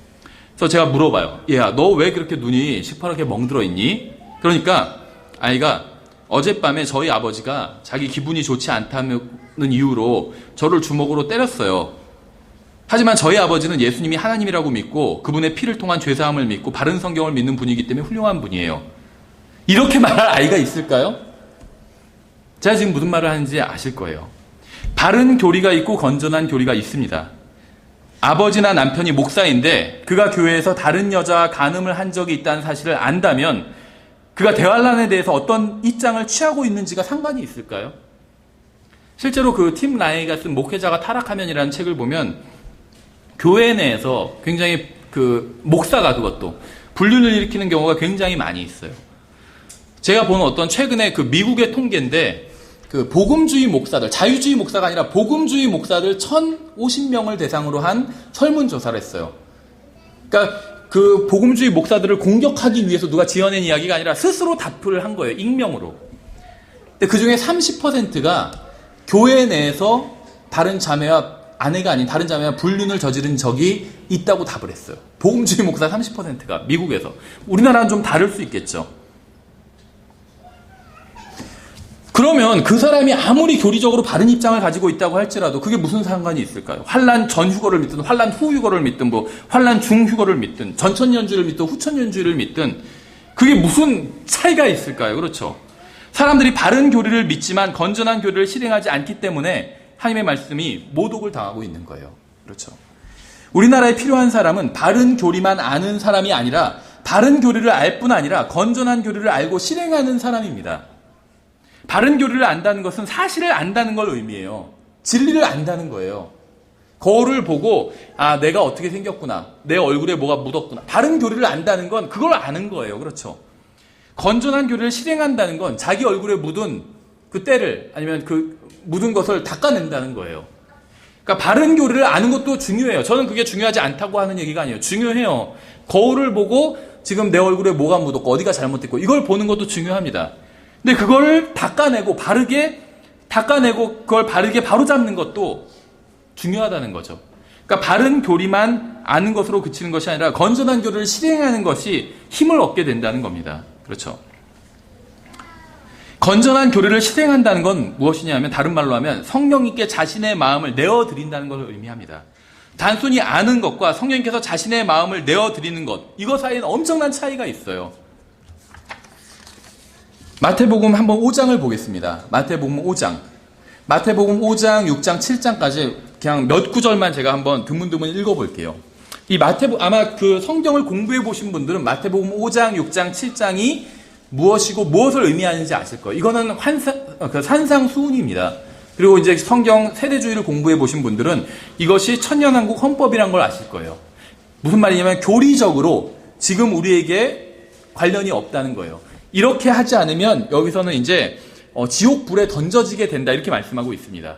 Speaker 1: 그래서 제가 물어봐요. 얘야, 너 왜 그렇게 눈이 시퍼렇게 멍들어 있니? 그러니까 아이가 어젯밤에 저희 아버지가 자기 기분이 좋지 않다는 이유로 저를 주먹으로 때렸어요. 하지만 저희 아버지는 예수님이 하나님이라고 믿고 그분의 피를 통한 죄사함을 믿고 바른 성경을 믿는 분이기 때문에 훌륭한 분이에요. 이렇게 말할 아이가 있을까요? 제가 지금 무슨 말을 하는지 아실 거예요. 바른 교리가 있고 건전한 교리가 있습니다. 아버지나 남편이 목사인데 그가 교회에서 다른 여자와 간음을 한 적이 있다는 사실을 안다면 그가 대환란에 대해서 어떤 입장을 취하고 있는지가 상관이 있을까요? 실제로 그 팀 라이가 쓴 목회자가 타락하면이라는 책을 보면 교회 내에서 굉장히 그 목사가 그것도 분륜을 일으키는 경우가 굉장히 많이 있어요. 제가 본 어떤 최근에 그 미국의 통계인데 그 복음주의 목사들, 자유주의 목사가 아니라 복음주의 목사들 1,050명을 대상으로 한 설문조사를 했어요. 그러니까 그 복음주의 목사들을 공격하기 위해서 누가 지어낸 이야기가 아니라 스스로 답을 한 거예요. 익명으로. 근데 그 중에 30%가 교회 내에서 다른 자매와 아내가 아닌 다른 자매와 불륜을 저지른 적이 있다고 답을 했어요. 복음주의 목사 30%가 미국에서. 우리나라는 좀 다를 수 있겠죠. 그러면 그 사람이 아무리 교리적으로 바른 입장을 가지고 있다고 할지라도 그게 무슨 상관이 있을까요? 환란 전 휴거를 믿든 환란 후 휴거를 믿든 뭐 환란 중 휴거를 믿든 전천년주를 믿든 후천년주를 믿든 그게 무슨 차이가 있을까요? 그렇죠. 사람들이 바른 교리를 믿지만 건전한 교리를 실행하지 않기 때문에 하나님의 말씀이 모독을 당하고 있는 거예요. 그렇죠. 우리나라에 필요한 사람은 바른 교리만 아는 사람이 아니라 바른 교리를 알 뿐 아니라 건전한 교리를 알고 실행하는 사람입니다. 바른 교리를 안다는 것은 사실을 안다는 걸 의미해요. 진리를 안다는 거예요. 거울을 보고 아 내가 어떻게 생겼구나. 내 얼굴에 뭐가 묻었구나. 바른 교리를 안다는 건 그걸 아는 거예요. 그렇죠. 건전한 교리를 실행한다는 건 자기 얼굴에 묻은 그 때를 아니면 그 묻은 것을 닦아낸다는 거예요. 그러니까 바른 교리를 아는 것도 중요해요. 저는 그게 중요하지 않다고 하는 얘기가 아니에요. 중요해요. 거울을 보고 지금 내 얼굴에 뭐가 묻었고 어디가 잘못됐고 이걸 보는 것도 중요합니다. 근데 그걸 닦아내고 바르게 닦아내고 그걸 바르게 바로잡는 것도 중요하다는 거죠. 그러니까 바른 교리만 아는 것으로 그치는 것이 아니라 건전한 교리를 실행하는 것이 힘을 얻게 된다는 겁니다. 그렇죠. 건전한 교리를 실행한다는 건 무엇이냐면 다른 말로 하면 성령님께 자신의 마음을 내어드린다는 것을 의미합니다. 단순히 아는 것과 성령님께서 자신의 마음을 내어드리는 것 이것 사이에는 엄청난 차이가 있어요. 마태복음 한번 5장을 보겠습니다. 마태복음 5장. 마태복음 5장, 6장, 7장까지 그냥 몇 구절만 제가 한번 드문드문 읽어볼게요. 이 아마 그 성경을 공부해 보신 분들은 마태복음 5장, 6장, 7장이 무엇이고 무엇을 의미하는지 아실 거예요. 이거는 산상수훈입니다. 그리고 이제 성경 세대주의를 공부해 보신 분들은 이것이 천년왕국 헌법이란 걸 아실 거예요. 무슨 말이냐면 교리적으로 지금 우리에게 관련이 없다는 거예요. 이렇게 하지 않으면 여기서는 이제 지옥불에 던져지게 된다 이렇게 말씀하고 있습니다.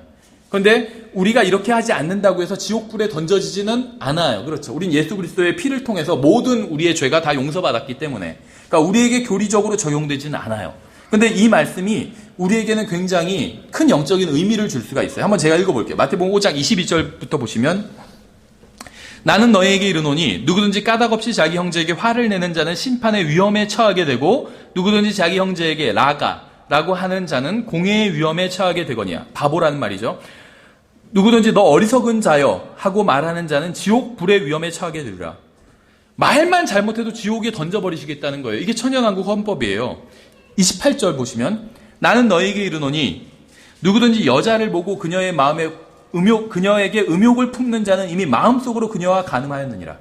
Speaker 1: 그런데 우리가 이렇게 하지 않는다고 해서 지옥불에 던져지지는 않아요. 그렇죠. 우린 예수 그리스도의 피를 통해서 모든 우리의 죄가 다 용서받았기 때문에 그러니까 우리에게 교리적으로 적용되지는 않아요. 그런데 이 말씀이 우리에게는 굉장히 큰 영적인 의미를 줄 수가 있어요. 한번 제가 읽어볼게요. 마태복음 5장 22절부터 보시면 나는 너희에게 이르노니 누구든지 까닭없이 자기 형제에게 화를 내는 자는 심판의 위험에 처하게 되고 누구든지 자기 형제에게 라고 하는 자는 공회의 위험에 처하게 되거니와. 바보라는 말이죠. 누구든지 너 어리석은 자여 하고 말하는 자는 지옥 불의 위험에 처하게 되리라. 말만 잘못해도 지옥에 던져버리시겠다는 거예요. 이게 천년왕국 헌법이에요. 28절 보시면 나는 너희에게 이르노니 누구든지 여자를 보고 그녀에게 음욕을 품는 자는 이미 마음속으로 그녀와 간음하였느니라.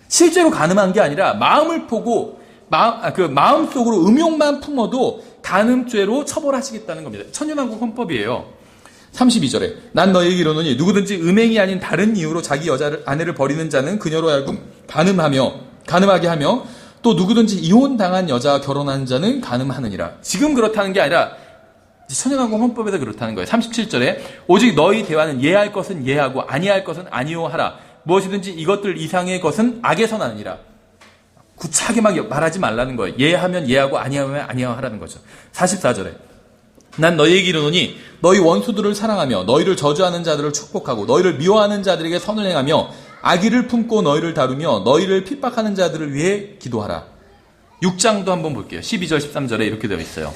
Speaker 1: 실제로 간음한 게 아니라 마음을 보고 마음속으로 음욕만 품어도 간음죄로 처벌하시겠다는 겁니다. 천년왕국 헌법이에요. 32절에 난 너희에게 이르노니 누구든지 음행이 아닌 다른 이유로 자기 아내를 버리는 자는 그녀로 하여금 간음하게 하며 또 누구든지 이혼당한 여자와 결혼하는 자는 간음하느니라. 지금 그렇다는 게 아니라 천년왕국 헌법에서 그렇다는 거예요. 37절에 오직 너희 대화는 예할 것은 예하고 아니할 것은 아니요 하라. 무엇이든지 이것들 이상의 것은 악에서 나느니라. 구차하게 막 말하지 말라는 거예요. 예하면 예하고 아니하면 아니하고 하라는 거죠. 44절에 난 너희에게 이르노니 너희 원수들을 사랑하며 너희를 저주하는 자들을 축복하고 너희를 미워하는 자들에게 선을 행하며 악의를 품고 너희를 다루며 너희를 핍박하는 자들을 위해 기도하라. 6장도 한번 볼게요. 12절 13절에 이렇게 되어 있어요.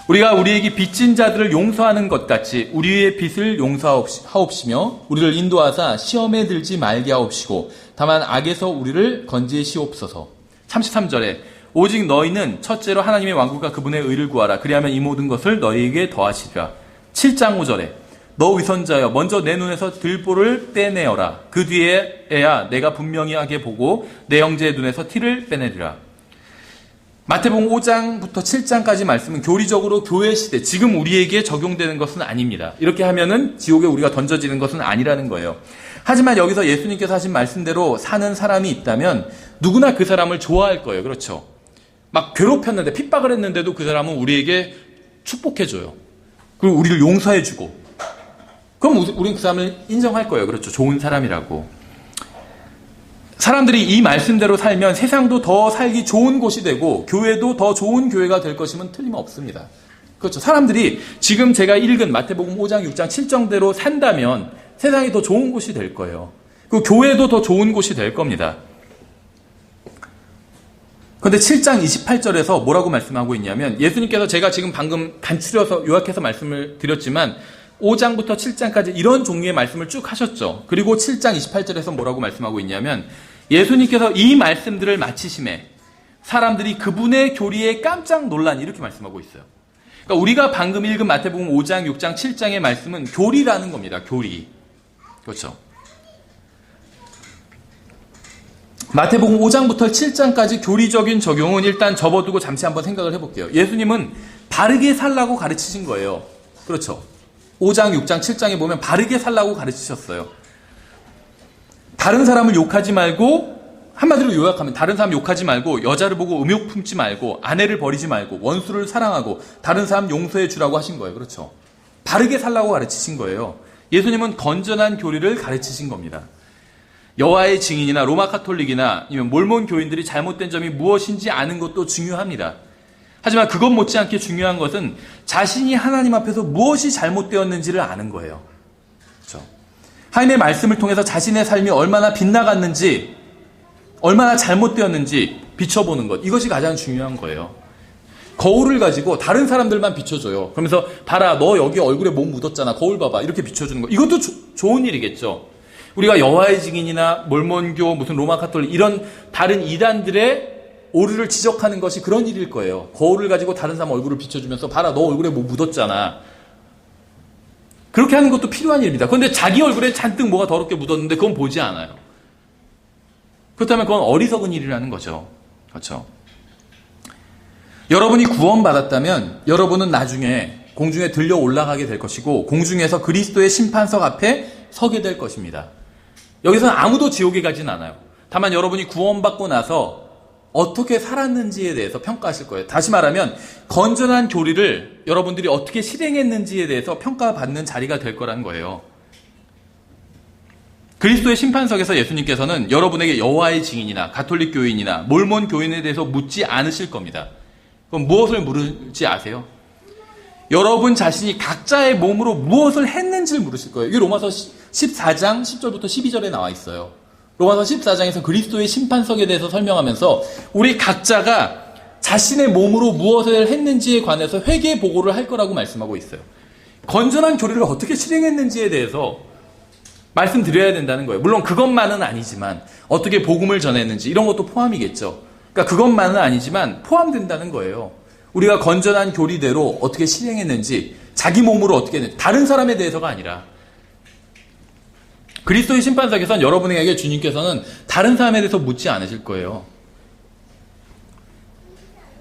Speaker 1: 우리가 우리에게 빚진 자들을 용서하는 것 같이 우리의 빚을 용서하옵시며 우리를 인도하사 시험에 들지 말게 하옵시고 다만 악에서 우리를 건지시옵소서. 33절에 오직 너희는 첫째로 하나님의 왕국과 그분의 의를 구하라. 그리하면 이 모든 것을 너희에게 더하시리라. 7장 5절에 너 위선자여 먼저 내 눈에서 들보를 떼내어라. 그 뒤에야 내가 분명히 하게 보고 내 형제의 눈에서 티를 빼내리라. 마태복음 5장부터 7장까지 말씀은 교리적으로 교회 시대, 지금 우리에게 적용되는 것은 아닙니다. 이렇게 하면은 지옥에 우리가 던져지는 것은 아니라는 거예요. 하지만 여기서 예수님께서 하신 말씀대로 사는 사람이 있다면 누구나 그 사람을 좋아할 거예요. 그렇죠? 막 괴롭혔는데, 핍박을 했는데도 그 사람은 우리에게 축복해줘요. 그리고 우리를 용서해주고. 그럼 우리는 그 사람을 인정할 거예요. 그렇죠? 좋은 사람이라고. 사람들이 이 말씀대로 살면 세상도 더 살기 좋은 곳이 되고 교회도 더 좋은 교회가 될 것임은 틀림없습니다. 그렇죠? 사람들이 지금 제가 읽은 마태복음 5장, 6장, 7장대로 산다면 세상이 더 좋은 곳이 될 거예요. 그 교회도 더 좋은 곳이 될 겁니다. 그런데 7장 28절에서 뭐라고 말씀하고 있냐면 예수님께서 제가 지금 방금 간추려서 요약해서 말씀을 드렸지만 5장부터 7장까지 이런 종류의 말씀을 쭉 하셨죠. 그리고 7장 28절에서 뭐라고 말씀하고 있냐면 예수님께서 이 말씀들을 마치심에 사람들이 그분의 교리에 깜짝 놀라니 이렇게 말씀하고 있어요. 그러니까 우리가 방금 읽은 마태복음 5장, 6장, 7장의 말씀은 교리라는 겁니다. 교리. 그렇죠. 마태복음 5장부터 7장까지 교리적인 적용은 일단 접어두고 잠시 한번 생각을 해볼게요. 예수님은 바르게 살라고 가르치신 거예요. 그렇죠. 5장, 6장, 7장에 보면 바르게 살라고 가르치셨어요. 다른 사람을 욕하지 말고, 한마디로 요약하면 다른 사람 욕하지 말고, 여자를 보고 음욕 품지 말고, 아내를 버리지 말고, 원수를 사랑하고, 다른 사람 용서해 주라고 하신 거예요. 그렇죠. 바르게 살라고 가르치신 거예요. 예수님은 건전한 교리를 가르치신 겁니다. 여호와의 증인이나 로마 카톨릭이나 아니면 몰몬 교인들이 잘못된 점이 무엇인지 아는 것도 중요합니다. 하지만 그것 못지않게 중요한 것은 자신이 하나님 앞에서 무엇이 잘못되었는지를 아는 거예요. 그렇죠? 하나님의 말씀을 통해서 자신의 삶이 얼마나 빗나갔는지, 얼마나 잘못되었는지 비춰보는 것. 이것이 가장 중요한 거예요. 거울을 가지고 다른 사람들만 비춰줘요. 그러면서 봐라, 너 여기 얼굴에 뭐 묻었잖아. 거울 봐봐. 이렇게 비춰주는 거. 이것도 좋은 일이겠죠. 우리가 여호와의 증인이나 몰몬교, 무슨 로마 카톨릭 이런 다른 이단들의 오류를 지적하는 것이 그런 일일 거예요. 거울을 가지고 다른 사람 얼굴을 비춰주면서 봐라, 너 얼굴에 뭐 묻었잖아. 그렇게 하는 것도 필요한 일입니다. 그런데 자기 얼굴에 잔뜩 뭐가 더럽게 묻었는데 그건 보지 않아요. 그렇다면 그건 어리석은 일이라는 거죠. 그렇죠? 여러분이 구원받았다면 여러분은 나중에 공중에 들려 올라가게 될 것이고 공중에서 그리스도의 심판석 앞에 서게 될 것입니다. 여기서는 아무도 지옥에 가진 않아요. 다만 여러분이 구원받고 나서 어떻게 살았는지에 대해서 평가하실 거예요. 다시 말하면 건전한 교리를 여러분들이 어떻게 실행했는지에 대해서 평가받는 자리가 될 거라는 거예요. 그리스도의 심판석에서 예수님께서는 여러분에게 여호와의 증인이나 가톨릭 교인이나 몰몬 교인에 대해서 묻지 않으실 겁니다. 그럼 무엇을 물을지 아세요? 여러분 자신이 각자의 몸으로 무엇을 했는지를 물으실 거예요. 이게 로마서 14장 10절부터 12절에 나와 있어요. 로마서 14장에서 그리스도의 심판석에 대해서 설명하면서 우리 각자가 자신의 몸으로 무엇을 했는지에 관해서 회개 보고를 할 거라고 말씀하고 있어요. 건전한 교리를 어떻게 실행했는지에 대해서 말씀드려야 된다는 거예요. 물론 그것만은 아니지만 어떻게 복음을 전했는지 이런 것도 포함이겠죠. 그러니까 그것만은 아니지만 포함된다는 거예요. 우리가 건전한 교리대로 어떻게 실행했는지 자기 몸으로 어떻게 했는지 다른 사람에 대해서가 아니라 그리스도의 심판석에선 여러분에게 주님께서는 다른 사람에 대해서 묻지 않으실 거예요.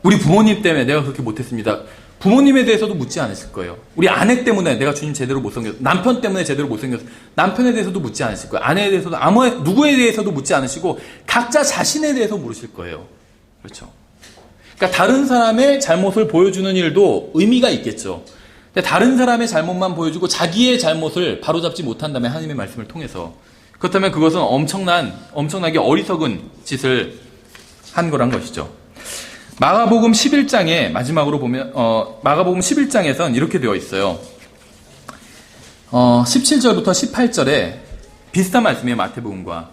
Speaker 1: 우리 부모님 때문에 내가 그렇게 못했습니다. 부모님에 대해서도 묻지 않으실 거예요. 우리 아내 때문에 내가 주님 제대로 못 섬겼어. 남편 때문에 제대로 못 섬겼어. 남편에 대해서도 묻지 않으실 거예요. 아내에 대해서도 누구에 대해서도 묻지 않으시고 각자 자신에 대해서 물으실 거예요. 그렇죠. 그러니까 다른 사람의 잘못을 보여주는 일도 의미가 있겠죠. 다른 사람의 잘못만 보여주고 자기의 잘못을 바로잡지 못한다면 하나님의 말씀을 통해서 그렇다면 그것은 엄청나게 어리석은 짓을 한 거란 것이죠. 마가복음 11장에 마지막으로 보면 마가복음 11장에선 이렇게 되어 있어요. 17절부터 18절에 비슷한 말씀이에요. 마태복음과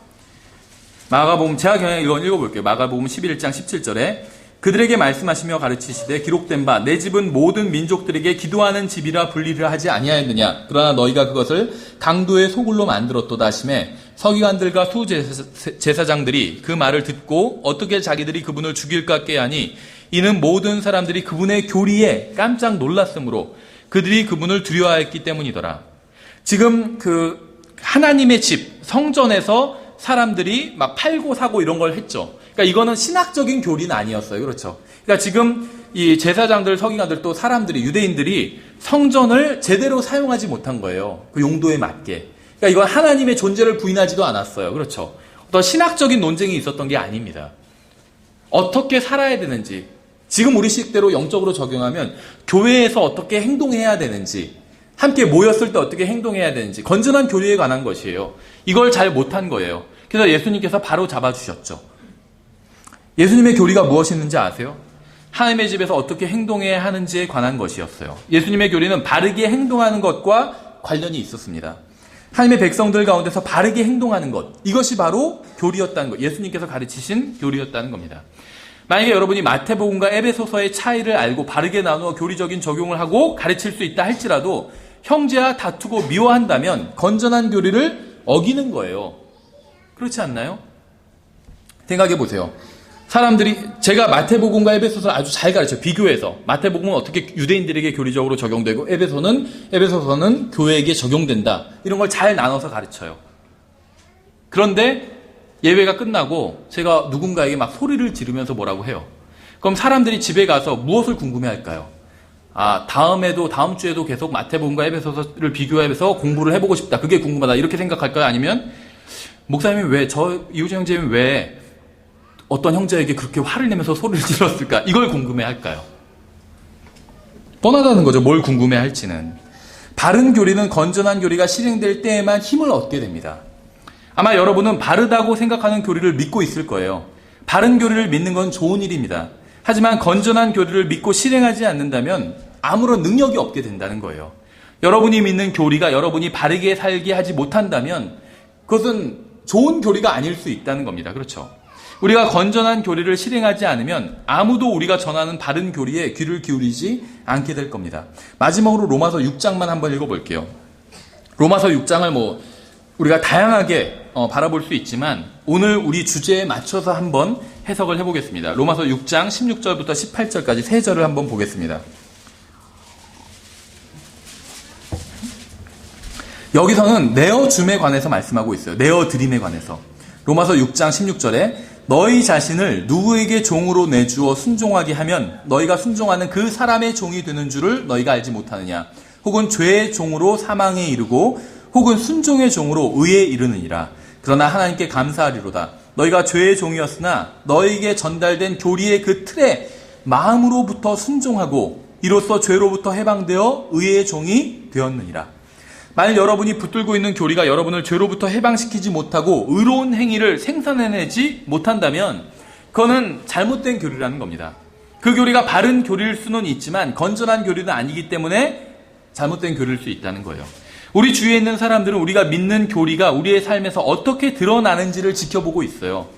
Speaker 1: 마가복음 제가 그냥 읽어볼게요. 마가복음 11장 17절에 그들에게 말씀하시며 가르치시되 기록된 바 내 집은 모든 민족들에게 기도하는 집이라 분리를 하지 아니하였느냐. 그러나 너희가 그것을 강도의 소굴로 만들었도다 하시매 서기관들과 수제사장들이 그 말을 듣고 어떻게 자기들이 그분을 죽일까 꾀하니 이는 모든 사람들이 그분의 교리에 깜짝 놀랐으므로 그들이 그분을 두려워했기 때문이더라. 지금 그 하나님의 집, 성전에서 사람들이 막 팔고 사고 이런 걸 했죠. 그러니까 이거는 신학적인 교리는 아니었어요. 그렇죠. 그러니까 지금 이 제사장들, 서기관들 또 사람들이, 유대인들이 성전을 제대로 사용하지 못한 거예요. 그 용도에 맞게. 그러니까 이건 하나님의 존재를 부인하지도 않았어요. 그렇죠. 어떤 신학적인 논쟁이 있었던 게 아닙니다. 어떻게 살아야 되는지, 지금 우리 식대로 영적으로 적용하면 교회에서 어떻게 행동해야 되는지, 함께 모였을 때 어떻게 행동해야 되는지, 건전한 교리에 관한 것이에요. 이걸 잘 못한 거예요. 그래서 예수님께서 바로 잡아주셨죠. 예수님의 교리가 무엇이었는지 아세요? 하나님의 집에서 어떻게 행동해야 하는지에 관한 것이었어요. 예수님의 교리는 바르게 행동하는 것과 관련이 있었습니다. 하나님의 백성들 가운데서 바르게 행동하는 것, 이것이 바로 교리였다는 것, 예수님께서 가르치신 교리였다는 겁니다. 만약에 여러분이 마태복음과 에베소서의 차이를 알고 바르게 나누어 교리적인 적용을 하고 가르칠 수 있다 할지라도 형제와 다투고 미워한다면 건전한 교리를 어기는 거예요. 그렇지 않나요? 생각해 보세요. 사람들이, 제가 마태복음과 에베소서를 아주 잘 가르쳐요. 비교해서. 마태복음은 어떻게 유대인들에게 교리적으로 적용되고 에베소서는 교회에게 적용된다. 이런 걸 잘 나눠서 가르쳐요. 그런데 예배가 끝나고 제가 누군가에게 막 소리를 지르면서 뭐라고 해요. 그럼 사람들이 집에 가서 무엇을 궁금해할까요? 다음 주에도 계속 마태복음과 에베소서를 비교해서 공부를 해보고 싶다. 그게 궁금하다. 이렇게 생각할까요? 아니면 목사님이 이우재 형제님이 왜 어떤 형제에게 그렇게 화를 내면서 소리를 질렀을까? 이걸 궁금해할까요? 뻔하다는 거죠. 뭘 궁금해할지는. 바른 교리는 건전한 교리가 실행될 때에만 힘을 얻게 됩니다. 아마 여러분은 바르다고 생각하는 교리를 믿고 있을 거예요. 바른 교리를 믿는 건 좋은 일입니다. 하지만 건전한 교리를 믿고 실행하지 않는다면 아무런 능력이 없게 된다는 거예요. 여러분이 믿는 교리가 여러분이 바르게 살게 하지 못한다면 그것은 좋은 교리가 아닐 수 있다는 겁니다. 그렇죠? 우리가 건전한 교리를 실행하지 않으면 아무도 우리가 전하는 바른 교리에 귀를 기울이지 않게 될 겁니다. 마지막으로 로마서 6장만 한번 읽어볼게요. 로마서 6장을 우리가 다양하게 바라볼 수 있지만 오늘 우리 주제에 맞춰서 한번 해석을 해보겠습니다. 로마서 6장 16절부터 18절까지 세 절을 한번 보겠습니다. 여기서는 내어줌에 관해서 말씀하고 있어요. 내어드림에 관해서. 로마서 6장 16절에 너희 자신을 누구에게 종으로 내주어 순종하게 하면 너희가 순종하는 그 사람의 종이 되는 줄을 너희가 알지 못하느냐. 혹은 죄의 종으로 사망에 이르고 혹은 순종의 종으로 의에 이르느니라. 그러나 하나님께 감사하리로다. 너희가 죄의 종이었으나 너희에게 전달된 교리의 그 틀에 마음으로부터 순종하고 이로써 죄로부터 해방되어 의의 종이 되었느니라. 만일 여러분이 붙들고 있는 교리가 여러분을 죄로부터 해방시키지 못하고 의로운 행위를 생산해내지 못한다면 그거는 잘못된 교리라는 겁니다. 그 교리가 바른 교리일 수는 있지만 건전한 교리는 아니기 때문에 잘못된 교리일 수 있다는 거예요. 우리 주위에 있는 사람들은 우리가 믿는 교리가 우리의 삶에서 어떻게 드러나는지를 지켜보고 있어요.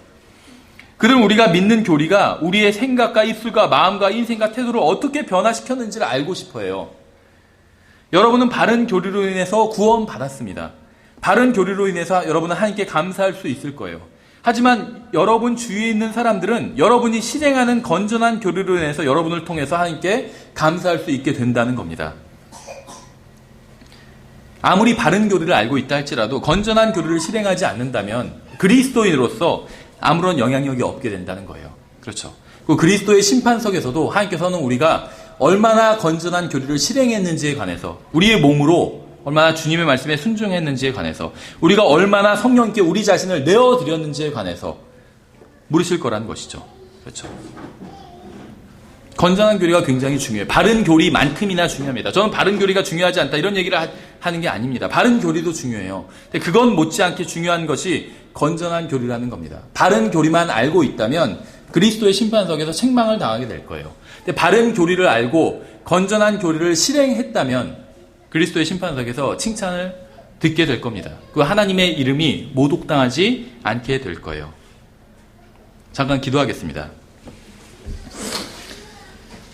Speaker 1: 그들은 우리가 믿는 교리가 우리의 생각과 입술과 마음과 인생과 태도를 어떻게 변화시켰는지를 알고 싶어해요. 여러분은 바른 교리로 인해서 구원받았습니다. 바른 교리로 인해서 여러분은 하나님께 감사할 수 있을 거예요. 하지만 여러분 주위에 있는 사람들은 여러분이 실행하는 건전한 교리로 인해서 여러분을 통해서 하나님께 감사할 수 있게 된다는 겁니다. 아무리 바른 교리를 알고 있다 할지라도 건전한 교리를 실행하지 않는다면 그리스도인으로서 아무런 영향력이 없게 된다는 거예요. 그렇죠. 그 그리스도의 심판석에서도 하나님께서는 우리가 얼마나 건전한 교리를 실행했는지에 관해서, 우리의 몸으로 얼마나 주님의 말씀에 순종했는지에 관해서, 우리가 얼마나 성령께 우리 자신을 내어드렸는지에 관해서 물으실 거라는 것이죠. 그렇죠. 건전한 교리가 굉장히 중요해요. 바른 교리만큼이나 중요합니다. 저는 바른 교리가 중요하지 않다 이런 얘기를 하는 게 아닙니다. 바른 교리도 중요해요. 근데 그건 못지않게 중요한 것이 건전한 교리라는 겁니다. 바른 교리만 알고 있다면 그리스도의 심판석에서 책망을 당하게 될 거예요. 근데 바른 교리를 알고 건전한 교리를 실행했다면 그리스도의 심판석에서 칭찬을 듣게 될 겁니다. 그 하나님의 이름이 모독당하지 않게 될 거예요. 잠깐 기도하겠습니다.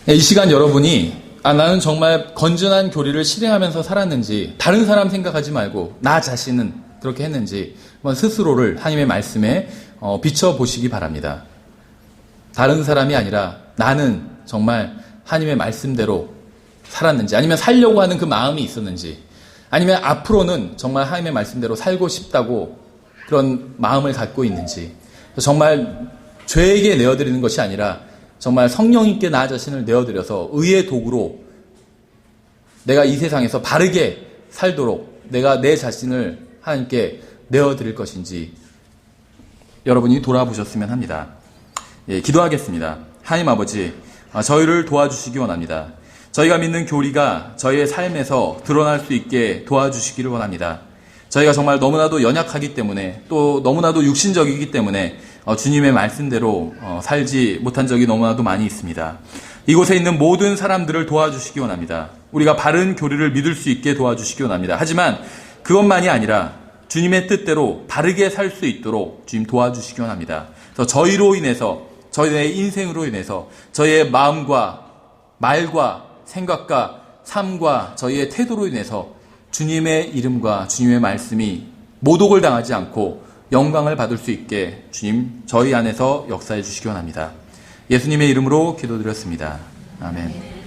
Speaker 1: 이 시간 여러분이 나는 정말 건전한 교리를 실행하면서 살았는지, 다른 사람 생각하지 말고 나 자신은 그렇게 했는지 한번 스스로를 하나님의 말씀에 비춰보시기 바랍니다. 다른 사람이 아니라 나는 정말 하나님의 말씀대로 살았는지, 아니면 살려고 하는 그 마음이 있었는지, 아니면 앞으로는 정말 하나님의 말씀대로 살고 싶다고 그런 마음을 갖고 있는지, 정말 죄에게 내어드리는 것이 아니라 정말 성령님께 나 자신을 내어드려서 의의 도구로 내가 이 세상에서 바르게 살도록 내가 내 자신을 하나님께 내어드릴 것인지 여러분이 돌아보셨으면 합니다. 예, 기도하겠습니다. 하나님 아버지, 저희를 도와주시기 원합니다. 저희가 믿는 교리가 저희의 삶에서 드러날 수 있게 도와주시기를 원합니다. 저희가 정말 너무나도 연약하기 때문에 또 너무나도 육신적이기 때문에 주님의 말씀대로 살지 못한 적이 너무나도 많이 있습니다. 이곳에 있는 모든 사람들을 도와주시기 원합니다. 우리가 바른 교리를 믿을 수 있게 도와주시기 원합니다. 하지만 그것만이 아니라 주님의 뜻대로 바르게 살 수 있도록 주님 도와주시기 원합니다. 그래서 저희로 인해서, 저희의 인생으로 인해서 저희의 마음과 말과 생각과 삶과 저희의 태도로 인해서 주님의 이름과 주님의 말씀이 모독을 당하지 않고 영광을 받을 수 있게 주님 저희 안에서 역사해 주시기 원합니다. 예수님의 이름으로 기도드렸습니다. 아멘.